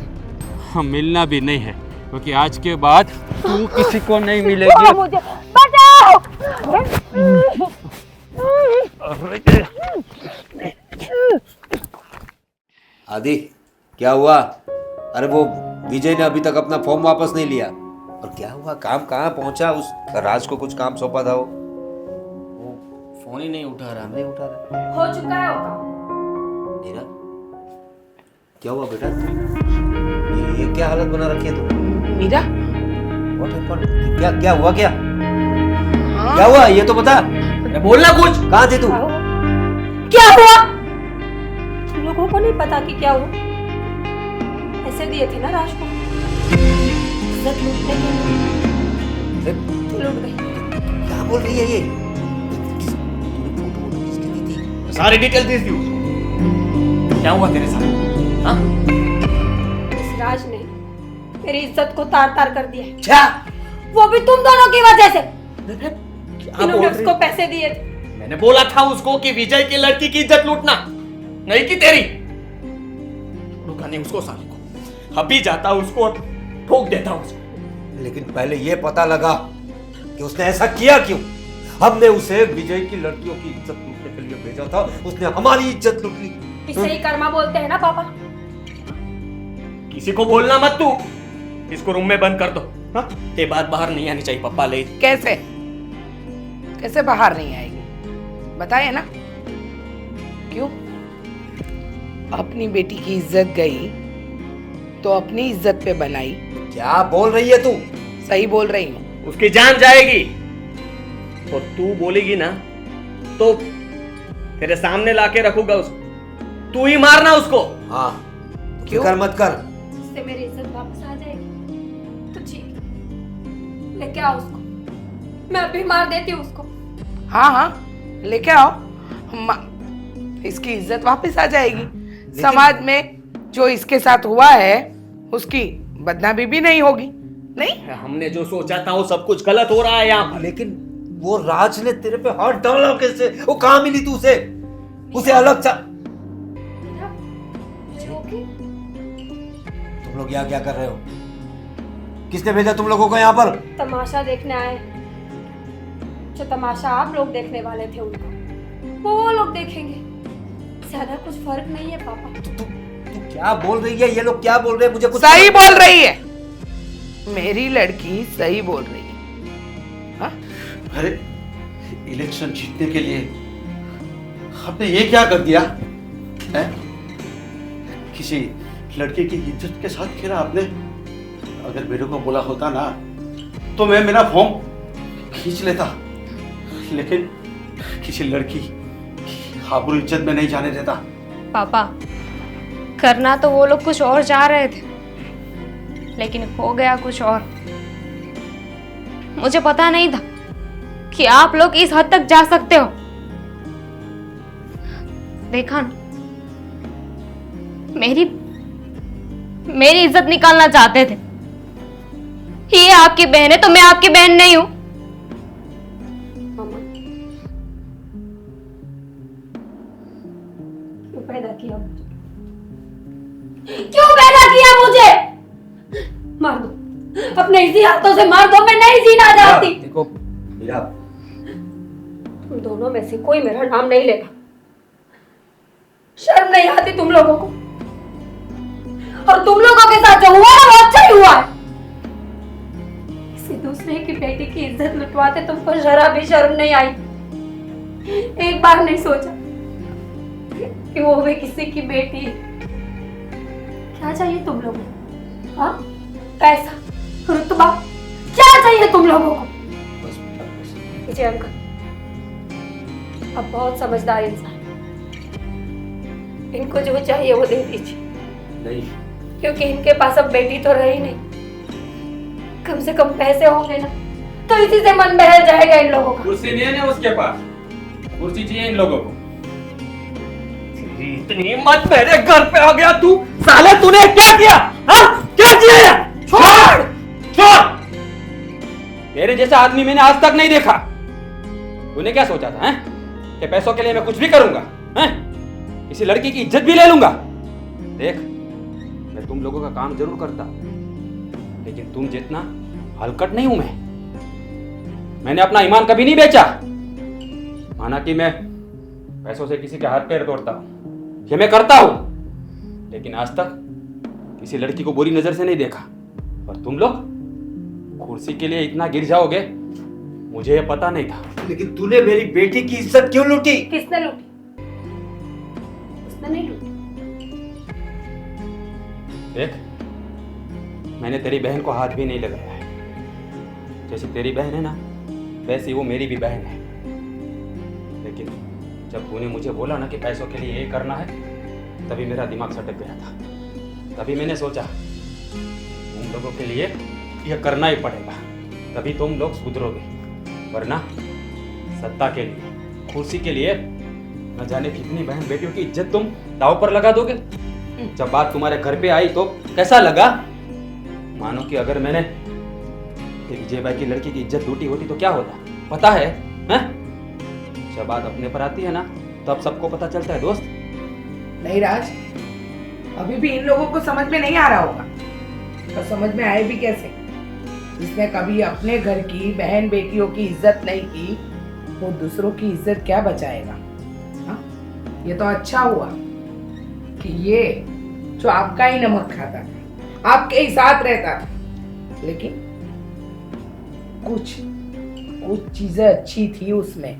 हम मिलना भी नहीं है, क्योंकि आज के बाद तू किसी को नहीं मिलेगी। मुझे बचाओ। आदि, क्या हुआ? अरे वो विजय ने अभी तक अपना फॉर्म वापस नहीं लिया। और क्या हुआ, काम कहाँ पहुंचा? उस राज को कुछ काम सौंपा था, वो फोन ही नहीं उठा रहा। नहीं उठा रहा। हो चुका है वो काम। नीरा, क्या हुआ बेटा? ये क्या हालत बना रखी है तुम? Meera, What happened? क्या क्या हुआ क्या क्या हुआ ये तो बता। बोलना कुछ। कहाँ थी तू? क्या हुआ? तुम लोगों को नहीं पता कि क्या हुआ? ऐसे दिए थे ना राज को इज्जत लूटने के लिए, तो लूट गई। क्या बोल रही है ये? सारी डिटेल दे दी उसको। क्या हुआ तेरे साथ? हाँ? इस राज ने मेरी इज्जत को तार तार कर दिया है। क्या? वो भी तुम दोनों की वजह से। क्या इन्होंने बोल उसको पैसे दिए थे। मैंने बोला था उसको कि विजय की लड़की की इज्जत लूटना, नहीं कि तेरी। रुका नहीं उसको साले को, अभी जाता उसको और ठोक देता उसको। लेकिन पहले ये पता लगा कि उसने ऐसा किया क्यों। हमने उसे विजय की लड़कियों की इज्जत लूटने के लिए भेजा था, उसने हमारी इज्जत लूट ली। इसे ही कर्मा बोलते हैं ना पापा। किसी को बोलना मत तू। इसको रूम में बंद कर दो। हाँ? ये बात बाहर नहीं आनी चाहिए पापा। ले कैसे कैसे बाहर नहीं आएगी बताइए ना। क्यों? अपनी बेटी की इज्जत गई तो अपनी इज्जत पे बनाई। क्या बोल रही है तू? सही बोल रही हूँ। उसकी जान जाएगी और तू बोलेगी ना तो तेरे सामने लाके रखूंगा उसको, तू ही मारना उसको। हाँ क्यों? फिक्र मत कर। इससे मेरी इज्जत वापस आ जाएगी तो ठीक है, लेके आओ उसको। मैं अभी मार देती हूँ उसको। हाँ हाँ लेके आओ, इसकी इज्जत वापस आ जाएगी। समाज में जो इसके साथ हुआ है उसकी बदनामी भी नहीं होगी। नहीं, हमने जो सोचा था वो सब कुछ गलत हो रहा है यहाँ पर। लेकिन वो राज ने तेरे पे हाथ डाला कैसे? वो कहाँ मिली तू उसे? उसे अलग चा... तुम लोग यहाँ क्या कर रहे हो? किसने भेजा तुम लोगों को यहाँ पर? तमाशा देखने आए। जो तमाशा आप लोग देखने वाले थे उनका वो लोग देखेंगे। ज्यादा कुछ फर्क नहीं है पापा। तू क्या बोल रही है? ये लोग क्या बोल रहे हैं? मुझे कुछ सही बोल रही है, मेरी लड़की सही बोल रही है। हाँ? अरे इलेक्शन जीतने के लिए आपने ये क्या कर दिया है? किसी लड़के की इज्जत के साथ खेला आपने। अगर मेरे को बोला होता ना तो मैं मेरा फॉर्म खींच लेता, लेकिन किसी लड़की आबरू इज्जत में नहीं जाने देता। पापा, करना तो वो लोग कुछ और चाह रहे थे, लेकिन हो गया कुछ और। मुझे पता नहीं था कि आप लोग इस हद तक जा सकते हो। देखा ना, मेरी इज्जत निकालना चाहते थे। ये आपकी बहन है तो मैं आपकी बहन नहीं हूं। मामा, क्यों पैदा किया मुझे? क्यों पैदा किया मुझे? मार दो, अपने इसी हाथों से मार दो। मैं नहीं जीना चाहती। देखो मीरा, तुम दोनों में से कोई मेरा नाम नहीं लेगा। शर्म नहीं आती तुम लोगों को? और तुम लोगों के साथ जो हुआ है वो अच्छा ही हुआ है। किसी दूसरे की बेटी की इज्जत लुटवाते तुमको जरा भी शर्म नहीं आई? एक बार नहीं सोचा कि वो भी किसी की बेटी है? क्या चाहिए तुम लोगों को? हाँ? पैसा, रुतबा, क्या चाहिए तुम लोगों को? विजय अंकल अब बहुत समझदार इंसान, इनको जो चाहिए वो दे दीजिए। नहीं, क्योंकि इनके पास अब बेटी तो रही नहीं। कम से कम पैसे होंगे ना तो इसी से मन बहल जाएगा इन लोगों का। कुर्सी नहीं है ना उसके पास, कुर्सी चाहिए इन लोगों को। इतनी मत मेरे घर पे आ गया तू। साले तूने क्या किया? हाँ? क्या किया? छोड़ छोड़। तेरे जैसा आदमी मैंने आज तक नहीं देखा। तूने क्या सोचा था कि पैसों के लिए मैं कुछ भी करूंगा? किसी लड़की की इज्जत भी ले लूंगा? देख, मैं तुम लोगों का काम जरूर करता, लेकिन तुम जितना हलकट नहीं हूं मैंने अपना ईमान कभी नहीं बेचा। माना कि मैं पैसों से किसी के हाथ पैर तोड़ता हूं, ये मैं करता हूं, लेकिन आज तक किसी लड़की को बुरी नजर से नहीं देखा। और तुम लोग कुर्सी के लिए इतना गिर जाओगे, मुझे ये पता नहीं था। लेकिन तूने मेरी बेटी की इज्जत क्यों लूटी? किसने लूटी? उसने नहीं लूटी। देख, मैंने तेरी बहन को हाथ भी नहीं लगाया है, जैसे तेरी बहन है ना, वैसी वो मेरी भी बहन है। लेकिन जब तूने मुझे बोला ना कि पैसों के लिए ये करना है, तभी मेरा दिमाग सटक गया था। तभी मैंने सोचा तुम लोगों के लिए ये करना ही पड़ेगा, तभी तुम लोग सुधरोगे। वरना सत्ता के लिए, कुर्सी के लिए न जाने कितनी बहन बेटियों की इज्जत तुम दांव पर लगा दोगे। जब बात तुम्हारे घर पे आई तो कैसा लगा? मानो कि अगर मैंने विजय भाई की लड़की की इज्जत लूटी होती तो क्या होता, पता है? जब बात अपने पर आती है ना, तब सबको पता चलता है दोस्त। नहीं राज, अभी भी इन लोगों को समझ में नहीं आ रहा होगा, और समझ में आए भी कैसे? जिसने कभी अपने घर की बहन बेटियों की इज्जत नहीं की, वो दूसरों की इज्जत क्या बचाएगा? हाँ? ये तो अच्छा हुआ कि ये जो आपका ही नमक खाता था, आपके ही साथ रहता था, लेकिन कुछ चीजें अच्छी थी उसमें,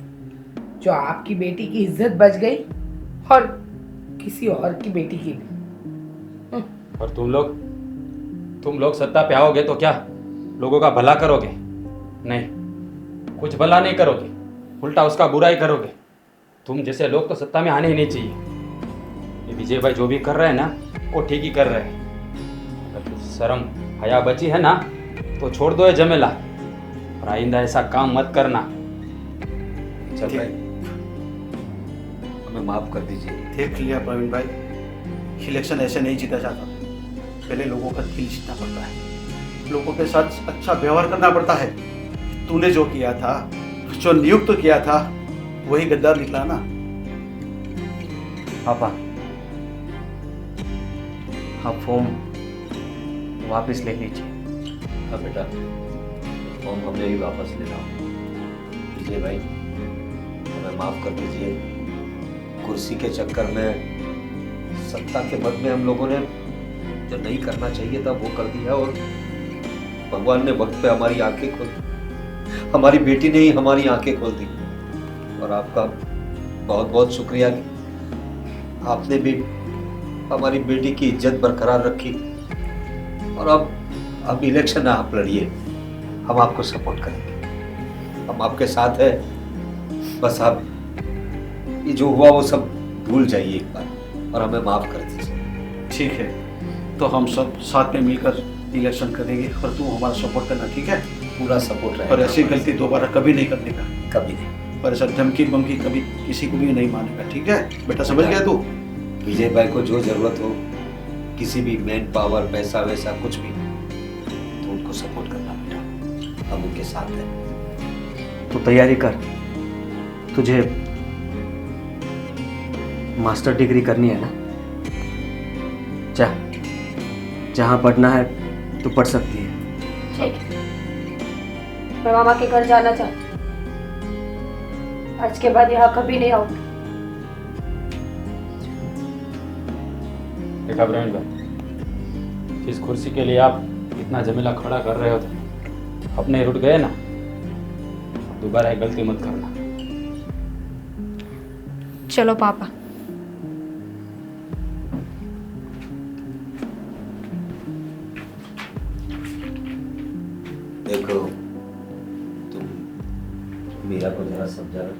जो आपकी बेटी की इज्जत बच गई और किसी और की बेटी की भी। और तुम लोग सत्ता पे आओगे तो क्या लोगों का भला करोगे? नहीं, कुछ भला नहीं करोगे, उल्टा उसका बुरा ही करोगे। तुम जैसे लोग तो सत्ता में आने ही नहीं चाहिए। ये विजय भाई जो भी कर रहे हैं ना, वो ठीक ही कर रहे हैं। अगर कुछ शर्म हया बची है ना, तो छोड़ दो ये झमेला, और आइंदा ऐसा काम मत करना। चल भाई, हमें माफ कर दीजिए। देख लिया प्रवीण भाई, इलेक्शन ऐसे नहीं जीता जाता। पहले लोगों का दिल जीतना पड़ता है, लोगों के साथ अच्छा व्यवहार करना पड़ता है। तूने जो किया था, जो नियुक्त किया था, वही गद्दार निकला ना। पापा, आप फॉर्म वापस ले लीजिए। हाँ बेटा, फॉर्म हमें ही वापस लेना हो। विजय भाई, हमें माफ कर दीजिए। कुर्सी के चक्कर में, सत्ता के मद में हम लोगों ने जो नहीं करना चाहिए था वो कर दिया, और भगवान ने वक्त पे हमारी आंखें खोल दी। हमारी बेटी ने ही हमारी आंखें खोल दी, और आपका बहुत बहुत शुक्रिया कि आपने भी हमारी बेटी की इज्जत बरकरार रखी। और अब इलेक्शन आप लड़िए, हम आपको सपोर्ट करेंगे, हम आपके साथ हैं। बस आप ये जो हुआ वो सब भूल जाइए एक बार, और हमें माफ कर दीजिए। ठीक है, तो हम सब साथ में मिलकर इलेक्शन करेंगे, और तू हमारा सपोर्ट करना, ठीक है? पूरा सपोर्ट रहेगा। और ऐसी गलती दोबारा कभी नहीं करने का, कभी नहीं। और ऐसा धमकी बमकी कभी किसी को भी नहीं मानेगा, ठीक है बेटा? समझ गया तू? विजय भाई को जो जरूरत हो, किसी भी मैन पावर, पैसा वैसा कुछ भी, तो उनको सपोर्ट करना बेटा, हम उनके साथ हैं। तो तैयारी कर, तुझे मास्टर डिग्री करनी है ना? जहाँ पढ़ना है तो पढ़ सकती है। ठीक है, मैं मामा के घर जाना चाहती हूँ। आज के बाद यहाँ कभी नहीं आऊंगी। देखा प्रवीण भाई, जिस कुर्सी के लिए आप इतना झमेला खड़ा कर रहे हो थे, अपने रुट गए ना, दोबारा एक गलती मत करना। चलो पापा। देखो, तुम मीरा को जरा समझा लो।